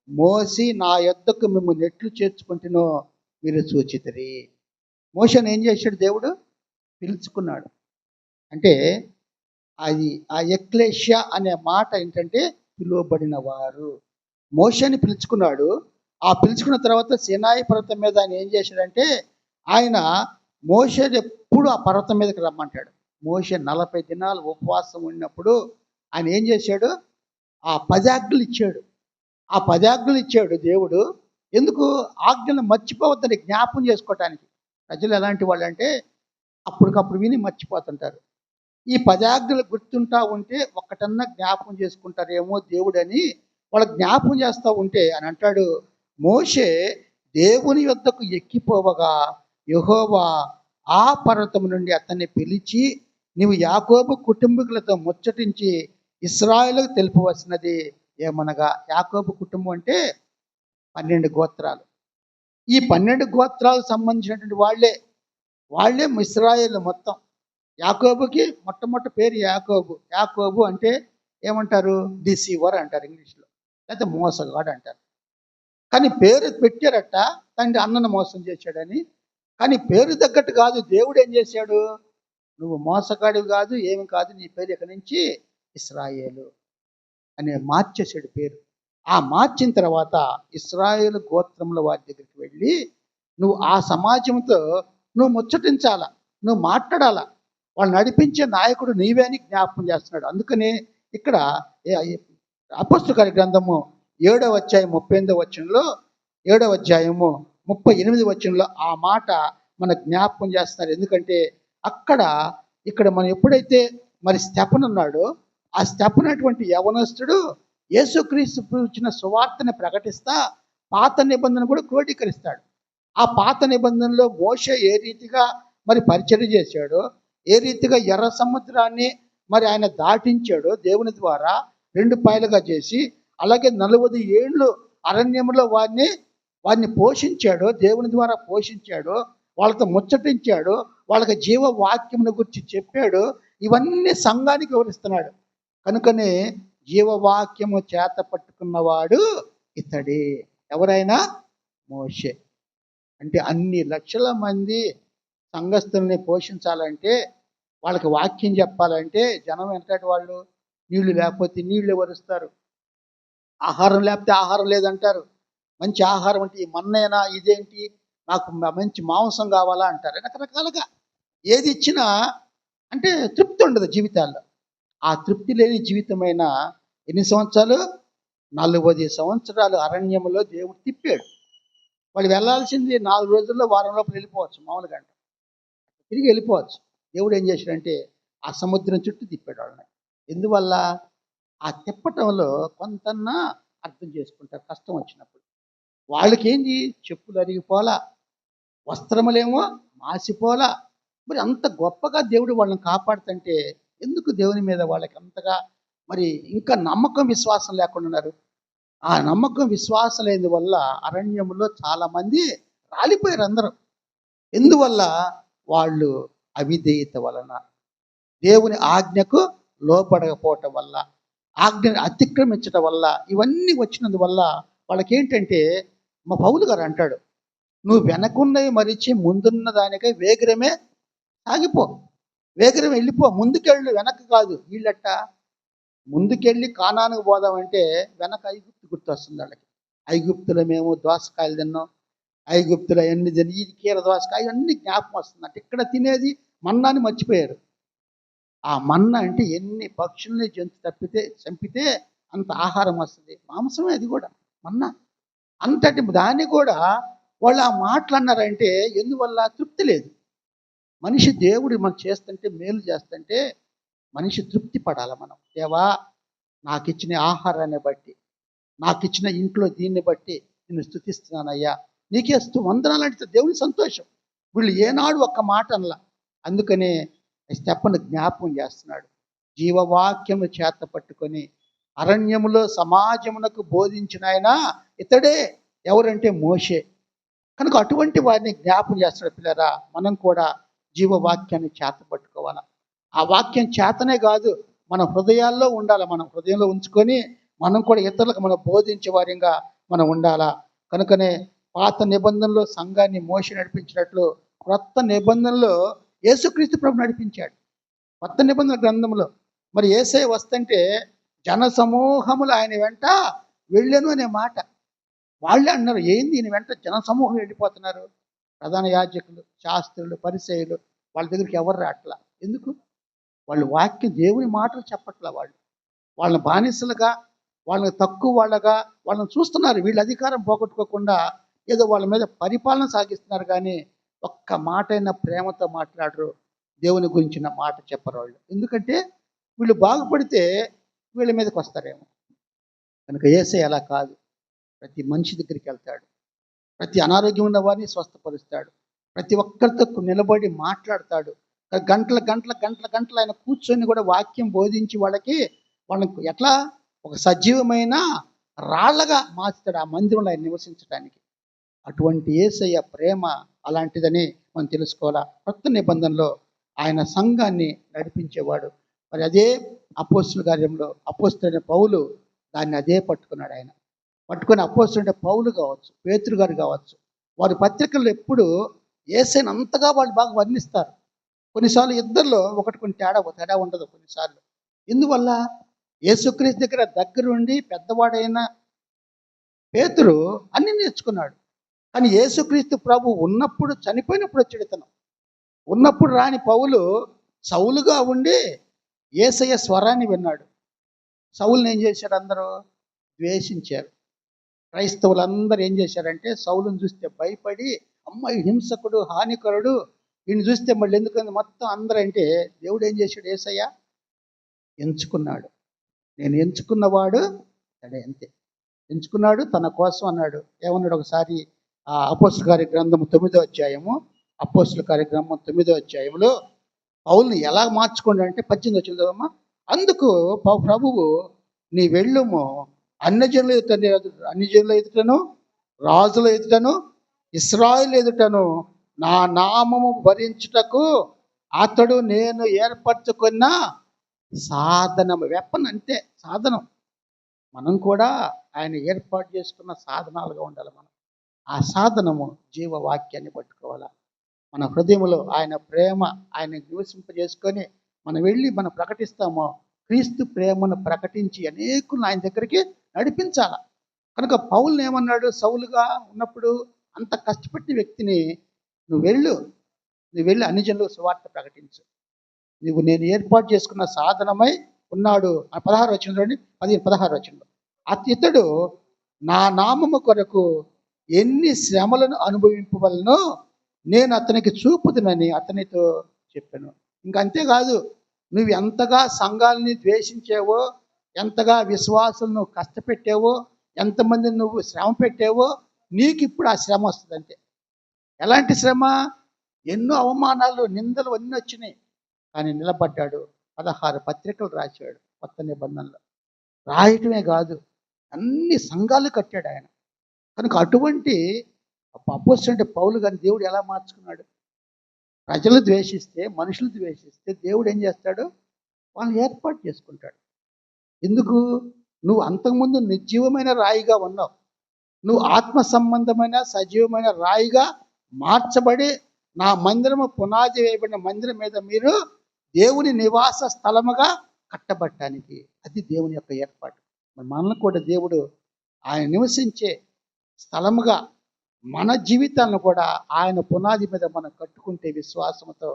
S1: మోసి నా యొద్దకు మిమ్ము నెట్లు చేర్చుకుంటునో మీరు చూచితిరి. మోషేను ఏం చేశాడు? దేవుడు పిలుచుకున్నాడు. అంటే అది ఆ ఎక్లేషియా అనే మాట ఏంటంటే పిలువబడిన వారు. మోషేని పిలుచుకున్నాడు. ఆ పిలుచుకున్న తర్వాత సీనాయి పర్వతం మీద ఆయన ఏం చేశాడంటే, ఆయన మోషేని ఎప్పుడు ఆ పర్వతం మీదకి రమ్మంటాడు. మోషే 40 దినాలు ఉపవాసం ఉన్నప్పుడు ఆయన ఏం చేశాడు? ఆ 10 ఆజ్ఞలు ఇచ్చాడు. ఆ 10 ఆజ్ఞలు ఇచ్చాడు దేవుడు. ఎందుకు? ఆజ్ఞలు మర్చిపోవద్దని జ్ఞాపం చేసుకోవటానికి. ప్రజలు ఎలాంటి వాళ్ళు అంటే అప్పటికప్పుడు విని మర్చిపోతుంటారు. ఈ 10 ఆజ్ఞలు గుర్తుంటా ఉంటే ఒక్కటన్నా జ్ఞాపకం చేసుకుంటారేమో దేవుడని వాళ్ళు జ్ఞాపకం చేస్తూ ఉంటే అని అంటాడు, మోషే దేవుని యొద్దకు ఎక్కిపోవగా యెహోవా ఆ పర్వతం నుండి అతన్ని పిలిచి, నీవు యాకోబు కుటుంబీకులతో ముచ్చటించి ఇశ్రాయేలుకు తెలుపవలసినది ఏమనగా. యాకోబు కుటుంబం అంటే 12 గోత్రాలు. ఈ 12 గోత్రాలకు సంబంధించినటువంటి వాళ్ళే ఇశ్రాయేలు మొత్తం. యాకోబుకి మొట్టమొదటి పేరు యాకోబు. యాకోబు అంటే ఏమంటారు? డిసీవర్ అంటారు ఇంగ్లీష్లో, లేకపోతే మోసగాడు అంటారు. కానీ పేరు పెట్టారట తండ్రి అన్నను మోసం చేశాడని. కానీ పేరు తగ్గట్టు కాదు. దేవుడు ఏం చేశాడు? నువ్వు మోసగాడివి కాదు, ఏమి కాదు, నీ పేరు ఇక్కడి నుంచి ఇశ్రాయేలు అని మార్చేశాడు పేరు. ఆ మార్చిన తర్వాత ఇశ్రాయేలు గోత్రముల వారి దగ్గరికి వెళ్ళి నువ్వు ఆ సమాజంతో నువ్వు ముచ్చటించాలా, నువ్వు మాట్లాడాలా, వాళ్ళు నడిపించే నాయకుడు నీవే అని జ్ఞాపకం చేస్తున్నాడు. అందుకని ఇక్కడ అపొస్తలుల కార్య గ్రంథము 7వ అధ్యాయం 38వ వచనంలో, 7వ అధ్యాయము 38వ వచనంలో ఆ మాట మన జ్ఞాపకం చేస్తున్నారు. ఎందుకంటే ఇక్కడ మనం ఎప్పుడైతే మరి స్తెఫను ఉన్నాడో, ఆ స్తెఫను అటువంటి యవనస్తుడు యేసుక్రీస్తు ఇచ్చిన సువార్తని ప్రకటిస్తా పాత నిబంధన కూడా క్రోడీకరిస్తాడు. ఆ పాత నిబంధనలో మోషే ఏ రీతిగా మరి పరిచర్య చేశాడో, ఏ రీతిగా ఎర్ర సముద్రాన్ని మరి ఆయన దాటించాడో దేవుని ద్వారా 2 పాయలుగా చేసి, అలాగే 40 ఏళ్ళు అరణ్యంలో వారిని పోషించాడో, దేవుని ద్వారా పోషించాడో, వాళ్ళతో ముచ్చటించాడు, వాళ్ళకి జీవవాక్యమును గురించి చెప్పాడు. ఇవన్నీ సంఘానికి వివరిస్తున్నాడు. కనుకనే జీవవాక్యము చేత పట్టుకున్నవాడు ఇతడే. ఎవరైనా? మోషే. అంటే అన్ని లక్షల మంది సంఘస్థుల్ని పోషించాలంటే, వాళ్ళకి వాక్యం చెప్పాలంటే జనం ఎంతటి వాళ్ళు? నీళ్లు లేకపోతే నీళ్లు ఎవరుస్తారు? ఆహారం లేకపోతే ఆహారం లేదంటారు. మంచి ఆహారం అంటే ఈ మన్నేనా, ఇదేంటి, నాకు మంచి మాంసం కావాలా అంటారు. రకరకాలుగా ఏది ఇచ్చినా అంటే తృప్తి ఉండదు జీవితాల్లో. ఆ తృప్తి లేని జీవితమైన ఎన్ని సంవత్సరాలు? 40 సంవత్సరాలు అరణ్యంలో దేవుడు తిప్పాడు. వాళ్ళు వెళ్ళాల్సింది 4 రోజుల్లో, వారం లోపల వెళ్ళిపోవచ్చు. మామూలుగా అంటే తిరిగి వెళ్ళిపోవచ్చు. దేవుడు ఏం చేశాడంటే ఆ సముద్రం చుట్టూ తిప్పాడు వాళ్ళని. ఎందువల్ల? ఆ తిప్పటంలో కొంతన్నా అర్థం చేసుకుంటారు కష్టం వచ్చినప్పుడు. వాళ్ళకి ఏంది? చెప్పులు అరిగిపోలా, వస్త్రములేమో మాసిపోలా. మరి అంత గొప్పగా దేవుడు వాళ్ళని కాపాడుతుంటే ఎందుకు దేవుని మీద వాళ్ళకి అంతగా మరి ఇంకా నమ్మకం విశ్వాసం లేకుండా ఉన్నారు? ఆ నమ్మకం విశ్వాసం లేని వల్ల అరణ్యంలో చాలామంది రాలిపోయారు అందరూ. ఎందువల్ల? వాళ్ళు అవిధేయత వలన, దేవుని ఆజ్ఞకు లోపడకపోవటం వల్ల, ఆజ్ఞని అతిక్రమించటం వల్ల, ఇవన్నీ వచ్చినందువల్ల వాళ్ళకి ఏంటంటే, మా పౌలు గారు అంటాడు, నువ్వు వెనకున్నవి మరిచి ముందున్న దానికై వేగరమే సాగిపో. వేగరం వెళ్ళిపో, ముందుకెళ్ళు, వెనక్కి కాదు. వీళ్ళట్ట ముందుకెళ్ళి కానానికి పోదామంటే వెనక ఐగుప్తు గుర్తొస్తుంది వాళ్ళకి. ఐగుప్తులో మేము దోసకాయలు తిన్నాం, ఐగుప్తులో ఎన్ని తిని, ఇది కీర దోసకాయ అన్ని జ్ఞాపకం వస్తుంది. అంటే ఇక్కడ తినేది మన్నాని మర్చిపోయారు. ఆ మన్న అంటే ఎన్ని పక్షుల్ని చంపితే అంత ఆహారం వస్తుంది. మాంసమే అది కూడా మన్నా. అంతటి దాన్ని కూడా వాళ్ళు ఆ మాటలు అన్నారంటే ఎందువల్ల? తృప్తి లేదు. మనిషి దేవుడు మనం చేస్తుంటే, మేలు చేస్తుంటే మనిషి తృప్తి పడాలి. మనం దేవా నాకు ఇచ్చిన ఆహారాన్ని బట్టి, నాకు ఇచ్చిన ఇంట్లో దీన్ని బట్టి నేను స్తుతిస్తున్నానయ్యా, నీకే వందనాలు అంటే దేవుని సంతోషం. వీళ్ళు ఏనాడు ఒక్క మాట అనలా. అందుకనే స్టెప్పను జ్ఞాపకం చేస్తున్నాడు. జీవవాక్యము చేత పట్టుకొని అరణ్యములో సమాజమునకు బోధించిన ఆయన ఇతడే. ఎవరంటే మోషే. కనుక అటువంటి వారిని జ్ఞాపకం చేస్తున్నాడు. పిల్లరా, మనం కూడా జీవవాక్యాన్ని చేత పట్టుకోవాలా. ఆ వాక్యం చేతనే కాదు, మన హృదయాల్లో ఉండాలి. మనం హృదయంలో ఉంచుకొని మనం కూడా ఇతరులకు మనం బోధించే వారిగా మనం ఉండాలా. కనుకనే పాత నిబంధనలో సంఘాన్ని మోషే నడిపించినట్లు క్రొత్త నిబంధనలో యేసుక్రీస్తు ప్రభు నడిపించాడు. కొత్త నిబంధన గ్రంథంలో మరి యేసయ్య వస్తుంటే జన సమూహములు ఆయన వెంట వెళ్ళను అనే మాట. వాళ్ళే అన్నారు, ఏంది ఈయన వెంట జన సమూహం వెళ్ళిపోతున్నారు? ప్రధాన యాజకులు, శాస్త్రులు, పరిసయ్యులు వాళ్ళ దగ్గరికి ఎవరు రాట్లా. ఎందుకు? వాళ్ళు వాక్యం, దేవుని మాటలు చెప్పట్లా. వాళ్ళని బానిసలుగా, వాళ్ళని తక్కువ వాళ్ళగా వాళ్ళని చూస్తున్నారు. వీళ్ళ అధికారం పోగొట్టుకోకుండా ఏదో వాళ్ళ మీద పరిపాలన సాగిస్తున్నారు. కానీ ఒక్క మాట అయినా ప్రేమతో మాట్లాడరు, దేవుని గురించిన మాట చెప్పరు వాళ్ళు. ఎందుకంటే వీళ్ళు బాగుపడితే వీళ్ళ మీదకి వస్తారేమో. కనుక యేసయ్య అలా కాదు. ప్రతి మనిషి దగ్గరికి వెళ్తాడు, ప్రతి అనారోగ్యం ఉన్న వారిని స్వస్థపరుస్తాడు, ప్రతి ఒక్కరితో నిలబడి మాట్లాడతాడు. గంటల గంటల గంటల గంటలు ఆయన కూర్చొని కూడా వాక్యం బోధించి వాళ్ళకి ఎట్లా ఒక సజీవమైన రాళ్ళగా మార్చుతాడు ఆ మందిరంలో ఆయన నివసించడానికి. అటువంటి యేసయ్య ప్రేమ అలాంటిదని మనం తెలుసుకోవాలా. కొత్త నిబంధనలో ఆయన సంఘాన్ని నడిపించేవాడు. మరి అదే అపోస్తుల కార్యంలో అపోస్తులైన పౌలు దాన్ని అదే పట్టుకున్నాడు. ఆయన పట్టుకొని అపోస్తులంటే పౌలు కావచ్చు, పేతురు గారు కావచ్చు, వారి పత్రికల్లో ఎప్పుడు యేసయ్యను అంతగా వాళ్ళు బాగా వర్ణిస్తారు. కొన్నిసార్లు ఇద్దరిలో కొన్ని తేడా ఉండదు కొన్నిసార్లు. ఎందువల్ల? యేసుక్రీస్తు దగ్గరుండి పెద్దవాడైన పేతురు అన్ని నేర్చుకున్నాడు. కానీ యేసుక్రీస్తు ప్రభు ఉన్నప్పుడు, చనిపోయినప్పుడు వచ్చాడు ఇతను. ఉన్నప్పుడు రాని పౌలు సౌలుగా ఉండి యేసయ్య స్వరాన్ని విన్నాడు. సౌలుని ఏం చేశాడు? అందరూ ద్వేషించారు. క్రైస్తవులందరూ ఏం చేశారంటే సౌలుని చూస్తే భయపడి, అమ్మాయి హింసకుడు, హానికరుడు, ఈయన చూస్తే మళ్ళీ ఎందుకని మొత్తం అందరూ అంటే, దేవుడు ఏం చేశాడు? యేసయ్య ఎంచుకున్నాడు. నేను ఎంచుకున్నవాడు అదే, అంతే. ఎంచుకున్నాడు తన కోసం అన్నాడు. ఏమన్నాడు? ఒకసారి ఆ అపోస్తుల కార్యగ్రంథము 9వ అధ్యాయము, అపోస్తుల కార్యగ్రంథం 9వ అధ్యాయంలో పౌల్ని ఎలా మార్చుకోండి అంటే 18 వచ్చిందమ్మా. అందుకు ప్రభువు, నీ వెళ్ళుము, అన్యజనుల ఎదుటను, రాజుల ఎదుటను, ఇశ్రాయేలు ఎదుటను నా నామము భరించుటకు అతడు నేను ఏర్పరచుకున్న సాధనము. వెపన్ అంటే సాధనం. మనం కూడా ఆయన ఏర్పాటు చేసుకున్న సాధనాలుగా ఉండాలి. మనం ఆ సాధనము జీవవాక్యాన్ని పట్టుకోవాలా. మన హృదయంలో ఆయన ప్రేమ ఆయన నివసింపజేసుకొని మనం వెళ్ళి మనం ప్రకటిస్తామో, క్రీస్తు ప్రేమను ప్రకటించి అనేకులను ఆయన దగ్గరికి నడిపించాల. కనుక పౌలుని ఏమన్నాడు? సౌలుగా ఉన్నప్పుడు అంత కష్టపడిన వ్యక్తిని, నువ్వు వెళ్ళి అన్ని జనులకు సువార్త ప్రకటించు, నేను ఏర్పాటు చేసుకున్న సాధనమై ఉన్నాడు. 16 వచనంలోని 16 వచనంలో ఇతడు నా నామము కొరకు ఎన్ని శ్రమలను అనుభవింపవలనో నేను అతనికి చూపుతునని అతనితో చెప్పాను. ఇంకా అంతేకాదు, నువ్వు ఎంతగా సంఘాలని ద్వేషించావో, ఎంతగా విశ్వాసులను కష్టపెట్టావో, ఎంతమందిని నువ్వు శ్రమ పెట్టావో, నీకు ఇప్పుడు ఆ శ్రమ వస్తుంది. అంతే. ఎలాంటి శ్రమ? ఎన్నో అవమానాలు, నిందలు అన్నీ వచ్చినాయి. కానీ నిలబడ్డాడు. 16 పత్రికలు రాశాడు కొత్త నిబంధనలో. రాయటమే కాదు, అన్ని సంఘాలు కట్టాడు ఆయన. కనుక అటువంటి అపోస్తలుడైన పౌలు గారిని దేవుడు ఎలా మార్చుకున్నాడు? ప్రజలు ద్వేషిస్తే, మనుషులు ద్వేషిస్తే దేవుడు ఏం చేస్తాడు? వాళ్ళని ఏర్పాటు చేసుకుంటాడు. ఎందుకు? నువ్వు అంతకుముందు నిర్జీవమైన రాయిగా ఉన్నావు. నువ్వు ఆత్మ సంబంధమైన సజీవమైన రాయిగా మార్చబడి, నా మందిరము పునాది వేయబడిన మందిరం మీద మీరు దేవుని నివాస స్థలముగా కట్టబట్టడానికి. అది దేవుని యొక్క ఏర్పాటు. మనల్ని కూడా దేవుడు ఆయన నివసించే స్థలముగా మన జీవితాలను కూడా ఆయన పునాది మీద మనం కట్టుకుంటే విశ్వాసంతో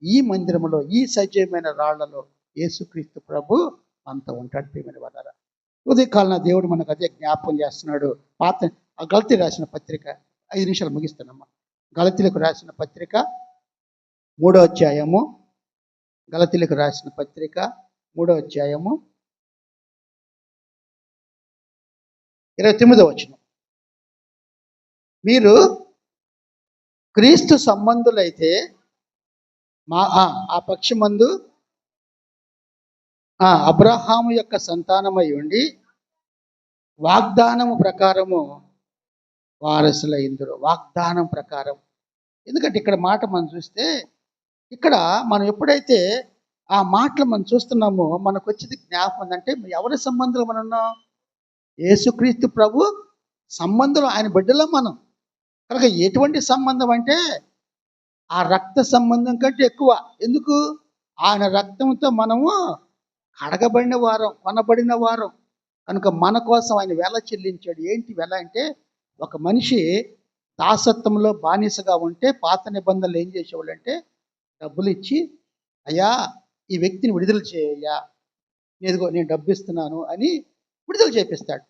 S1: ఈ మందిరంలో ఈ సజీవమైన రాళ్లలో యేసుక్రీస్తు ప్రభు మనతో ఉంటాడు. ప్రియమైన వాళ్ళారా, ఉదయకాలన దేవుడు మనకు అదే జ్ఞాపకం చేస్తున్నాడు. గలతీ రాసిన పత్రిక 5 నిమిషాలు ముగిస్తానమ్మా. గలతీలకు రాసిన పత్రిక 3వ అధ్యాయము, గలతీలకు రాసిన పత్రిక 3వ అధ్యాయము 29వ వచనం. మీరు క్రీస్తు సంబంధులైతే ఆ పక్షమందు అబ్రహాము యొక్క సంతానమై ఉండి వాగ్దానము ప్రకారము వారసులైందురు. వాగ్దానం ప్రకారం. ఎందుకంటే ఇక్కడ మాట మనం చూస్తే, ఇక్కడ మనం ఎప్పుడైతే ఆ మాటలు మనం చూస్తున్నామో మనకు వచ్చేది జ్ఞాపకం అంటే ఎవరి సంబంధులు మనం ఉన్నాం? యేసుక్రీస్తు ప్రభు సంబంధులు, ఆయన బిడ్డలో మనం. కనుక ఎటువంటి సంబంధం అంటే ఆ రక్త సంబంధం కంటే ఎక్కువ. ఎందుకు? ఆయన రక్తంతో మనము కడగబడిన వారం, కొనబడిన వారం. కనుక మన కోసం ఆయన వెల చెల్లించాడు. ఏంటి వెల అంటే, ఒక మనిషి దాసత్వంలో బానిసగా ఉంటే పాత నిబంధనలు ఏం చేసేవాళ్ళు అంటే, డబ్బులు ఇచ్చి, అయ్యా ఈ వ్యక్తిని విడుదల చేయయ్యా, నేను డబ్బు ఇస్తున్నాను అని విడుదల చేపిస్తాడు.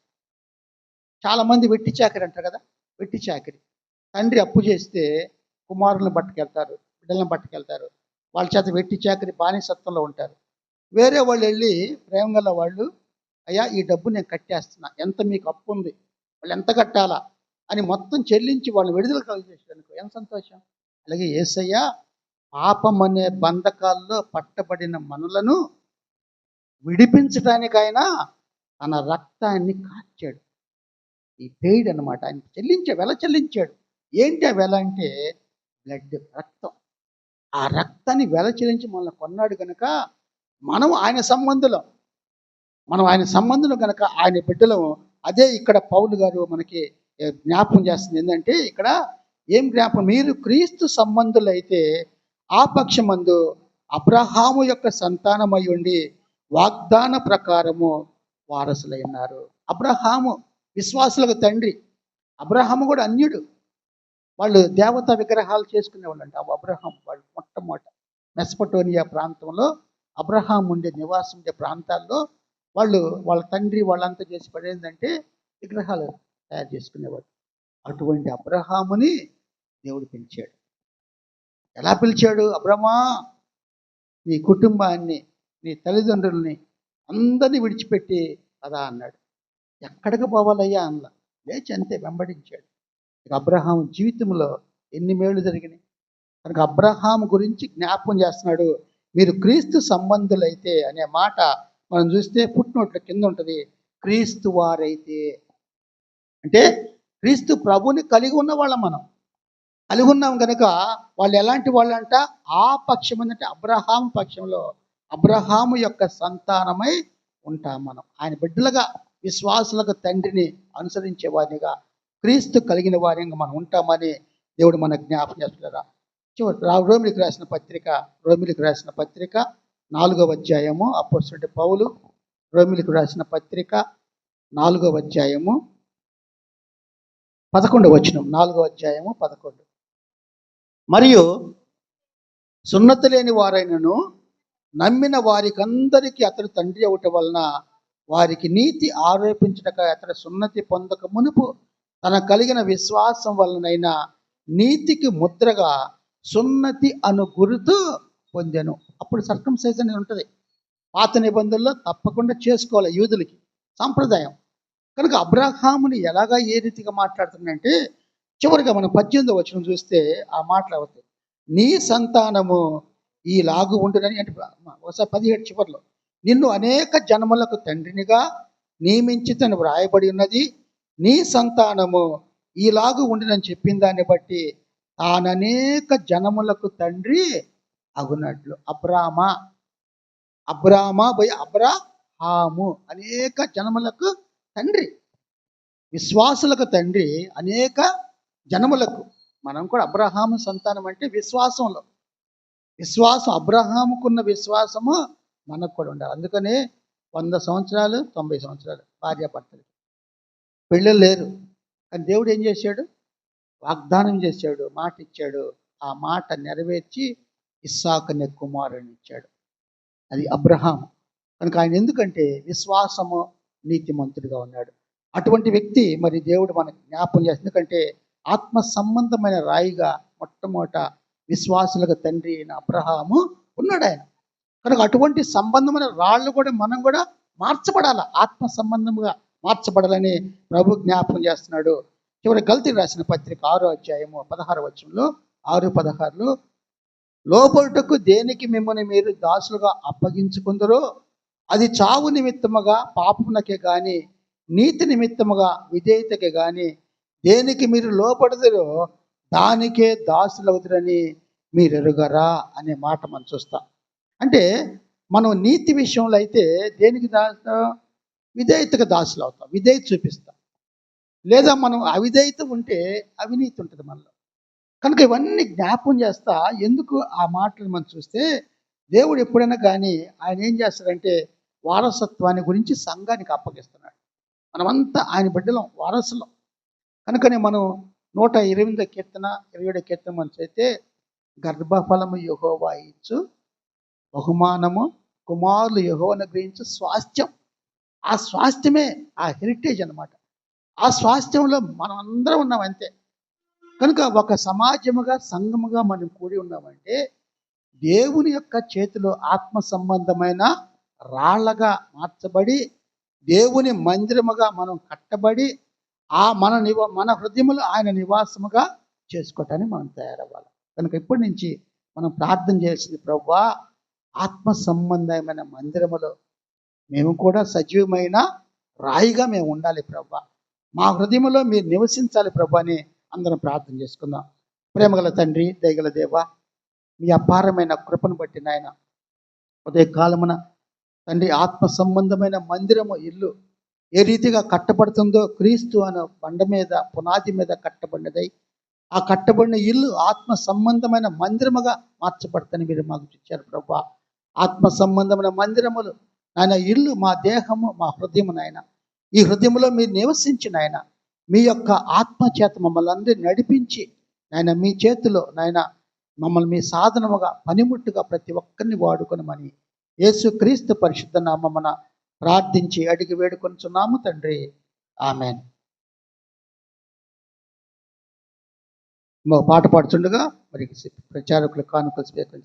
S1: చాలామంది వెట్టి చాకరి అంటారు కదా, వెట్టి చాకరి. తండ్రి అప్పు చేస్తే కుమారులను పట్టుకెళ్తారు, బిడ్డలను పట్టుకెళ్తారు. వాళ్ళ చేత వెట్టి చాకరి బానిసత్వంలో ఉంటారు. వేరే వాళ్ళు వెళ్ళి ప్రేమ గల వాళ్ళు, అయ్యా ఈ డబ్బు నేను కట్టేస్తున్నా, ఎంత మీకు అప్పు ఉంది, వాళ్ళు ఎంత కట్టాలా అని మొత్తం చెల్లించి వాళ్ళు విడుదల కలిగేసాడు. ఎంత సంతోషం. అలాగే యేసయ్య పాపం అనే బంధకాల్లో పట్టబడిన మనలను విడిపించడానికైనా తన రక్తాన్ని కార్చాడు. ఈ పెయిడ్ అనమాట. ఆయన వెల చెల్లించాడు. ఏంటి ఆ వెల అంటే బ్లడ్, రక్తం. ఆ రక్తాన్ని వెల చెల్లించి మనల్ని కొన్నాడు కనుక మనం ఆయన సంబంధులు కనుక ఆయన బిడ్డలు. అదే ఇక్కడ పౌలు గారు మనకి జ్ఞాపకం చేస్తుంది. ఏంటంటే ఇక్కడ ఏం జ్ఞాపకం? మీరు క్రీస్తు సంబంధులైతే ఆ పక్షమందు అబ్రహాము యొక్క సంతానమై ఉండి వాగ్దాన ప్రకారము వారసులై ఉన్నారు. అబ్రహాము విశ్వాసులకు తండ్రి. అబ్రహాము కూడా అన్యుడు. వాళ్ళు దేవతా విగ్రహాలు చేసుకునేవాళ్ళంట. అబ్రహాం వాళ్ళు మొట్టమొదట మెసపటోనియా ప్రాంతంలో అబ్రహాం ఉండే నివాసం ఉండే ప్రాంతాల్లో వాళ్ళ తండ్రి వాళ్ళంతా చేసి పడేందంటే విగ్రహాలు తయారు చేసుకునేవాడు. అటువంటి అబ్రహాముని దేవుడు పిలిచాడు. ఎలా పిలిచాడు? అబ్రహమా, నీ కుటుంబాన్ని, నీ తల్లిదండ్రుల్ని అందరినీ విడిచిపెట్టి కదా అన్నాడు. ఎక్కడికి పోవాలయ్యా అన్న లేచి అంతే వెంబడించాడు. అబ్రహాం జీవితంలో ఎన్ని మేళ్ళు జరిగినాయి. కనుక అబ్రహాం గురించి జ్ఞాపకం చేస్తున్నాడు. మీరు క్రీస్తు సంబంధులైతే అనే మాట మనం చూస్తే ఫుట్నోట్ల కింద ఉంటుంది. క్రీస్తు వారైతే అంటే క్రీస్తు ప్రభుని కలిగి ఉన్న వాళ్ళం. మనం కలిగి ఉన్నాం కనుక వాళ్ళు ఎలాంటి వాళ్ళు అంట? ఆ పక్షం అంటే అబ్రహాం పక్షంలో అబ్రహాము యొక్క సంతానమై ఉంటాం మనం. ఆయన బిడ్డలుగా విశ్వాసులకు తండ్రిని అనుసరించే వారినిగా క్రీస్తు కలిగిన వారిగా మనం ఉంటామని దేవుడు మన జ్ఞాపకం చేస్తున్నారా. రోమిలికి రాసిన పత్రిక 4వ అధ్యాయము. అపోస్తలుడైన పౌలు రోమిలికి రాసిన పత్రిక 4వ అధ్యాయము 11వ వచనం. 4వ అధ్యాయము 11. మరియు సున్నతి లేని వారైనను నమ్మిన వారికందరికీ అతడు తండ్రి అవటం వలన వారికి నీతి ఆరోపించటక అతడు సున్నతి పొందక మునుపు తన కలిగిన విశ్వాసం వలనైనా నీతికి ముద్రగా సున్నతి అను గుర్తు పొందెను. అప్పుడు సర్కంసైజన్ ఉంటుంది. పాత నిబంధనలో తప్పకుండా చేసుకోవాలి యూదులకి సాంప్రదాయం. కనుక అబ్రహాముని ఎలాగా ఏ రీతిగా మాట్లాడుతుందంటే, చివరిగా మనం 18వ వచనం చూస్తే ఆ మాటలు అవుతాయి. నీ సంతానము ఈలాగు ఉండునని అంటే ఒకసారి 17 చివరిలో నిన్ను అనేక జన్మలకు తండ్రినిగా నియమించితని వ్రాయబడి ఉన్నది. నీ సంతానము ఈలాగు ఉండునని చెప్పిన దాన్ని బట్టి తాననేక జనములకు తండ్రి అగునట్లు. అబ్రాహాము అనేక జనములకు తండ్రి, విశ్వాసులకు తండ్రి, అనేక జనములకు. మనం కూడా అబ్రహాము సంతానం అంటే విశ్వాసంలో. విశ్వాసం అబ్రహాముకున్న విశ్వాసము మనకు కూడా ఉండాలి. అందుకనే 100 సంవత్సరాలు 90 సంవత్సరాలు భార్యాభర్తలు పిల్లలు లేరు. కానీ దేవుడు ఏం చేశాడు? వాగ్దానం చేశాడు, మాట ఇచ్చాడు. ఆ మాట నెరవేర్చి ఇస్సాకునే కుమారుని ఇచ్చాడు. అది అబ్రహాము. కనుక ఆయన ఎందుకంటే విశ్వాసము నీతిమంతుడిగా ఉన్నాడు. అటువంటి వ్యక్తి మరి దేవుడు మనకు జ్ఞాపం చేస్తుంది. ఎందుకంటే ఆత్మ సంబంధమైన రాయిగా మొట్టమొదట విశ్వాసులకు తండ్రి అయిన అబ్రహాము ఉన్నాడు ఆయన. కనుక అటువంటి సంబంధమైన రాళ్ళు కూడా మనం కూడా మార్చబడాల, ఆత్మ సంబంధముగా మార్చబడాలని ప్రభు జ్ఞాపకం చేస్తున్నాడు. చివరి గల్తీకి రాసిన పత్రిక 6వ అధ్యాయము 16వ వచనంలో 6:16లో లోబడుటకు దేనికి మిమ్మల్ని మీరు దాసులుగా అప్పగించుకుందరో అది చావు నిమిత్తముగా పాపమునకే గాని నీతి నిమిత్తముగా విధేయతకే గాని దేనికి మీరు లోపడదురో దానికే దాసులవుతారని మీరు ఎరుగరా అనే మాట మనం చూస్తాం. అంటే మనం నీతి విషయంలో అయితే దేనికి విధేయతకు దాసులు అవుతాం, విధేయత చూపిస్తాం. లేదా మనం అవిధేయత ఉంటే అవినీతి ఉంటుంది మనలో. కనుక ఇవన్నీ జ్ఞాపం చేస్తా ఎందుకు ఆ మాటలు మనం చూస్తే దేవుడు ఎప్పుడైనా కానీ ఆయన ఏం చేస్తాడంటే వారసత్వాన్ని గురించి సంఘానికి అప్పగిస్తున్నాడు. మనమంతా ఆయన బిడ్డలం, వారసులం. కనుకనే మనం 128వ కీర్తన 27వ కీర్తన మనం చదివితే గర్భఫలము యెహోవా ఇచ్చు బహుమానము కుమారులు యెహోవాను గ్రహించు స్వాస్థ్యం. ఆ స్వాస్థ్యమే ఆ హెరిటేజ్ అన్నమాట. ఆ స్వాస్థ్యంలో మనం అందరం ఉన్నాం అంతే. కనుక ఒక సమాజముగా సంఘముగా మనం కూడి ఉన్నామంటే దేవుని యొక్క చేతిలో ఆత్మ సంబంధమైన రాళ్లగా మార్చబడి దేవుని మందిరముగా మనం కట్టబడి ఆ మన హృదయములు ఆయన నివాసముగా చేసుకోవటానికి మనం తయారవ్వాలి. కనుక ఇప్పటి నుంచి మనం ప్రార్థన చేసింది, ప్రభువా ఆత్మ సంబంధమైన మందిరములో మేము కూడా సజీవమైన రాయిగా మేము ఉండాలి ప్రభువా, మా హృదయంలో మీరు నివసించాలి ప్రభు అని అందరం ప్రార్థన చేసుకుందాం. ప్రేమగల తండ్రి, దయగల దేవ, మీ అపారమైన కృపను బట్టి నాయన ఉదయకాలమున తండ్రి ఆత్మ సంబంధమైన మందిరము ఇల్లు ఏ రీతిగా కట్టబడుతుందో క్రీస్తు అనే బండ మీద పునాది మీద కట్టబడినదై ఆ కట్టబడిన ఇల్లు ఆత్మ సంబంధమైన మందిరముగా మార్చబడతాని మీరు మాకు ఇచ్చారు ప్రభా. ఆత్మ సంబంధమైన మందిరములు నాయన ఇల్లు మా దేహము మా హృదయము నాయన, ఈ హృదయంలో మీరు నివసించిన ఆయన మీ యొక్క ఆత్మ చేత మమ్మల్ని అందరూ నడిపించి నాయన మీ చేతిలో నాయన మమ్మల్ని మీ సాధనముగా పనిముట్టుగా ప్రతి ఒక్కరిని వాడుకొనమని యేసుక్రీస్తు పరిశుద్ధ నామమున ప్రార్థించి అడిగి వేడుకొనుచున్నాము తండ్రి, ఆమేన్. పాట పాడుతుండగా మరి ప్రచారకులు కానుకలు స్వీకరించి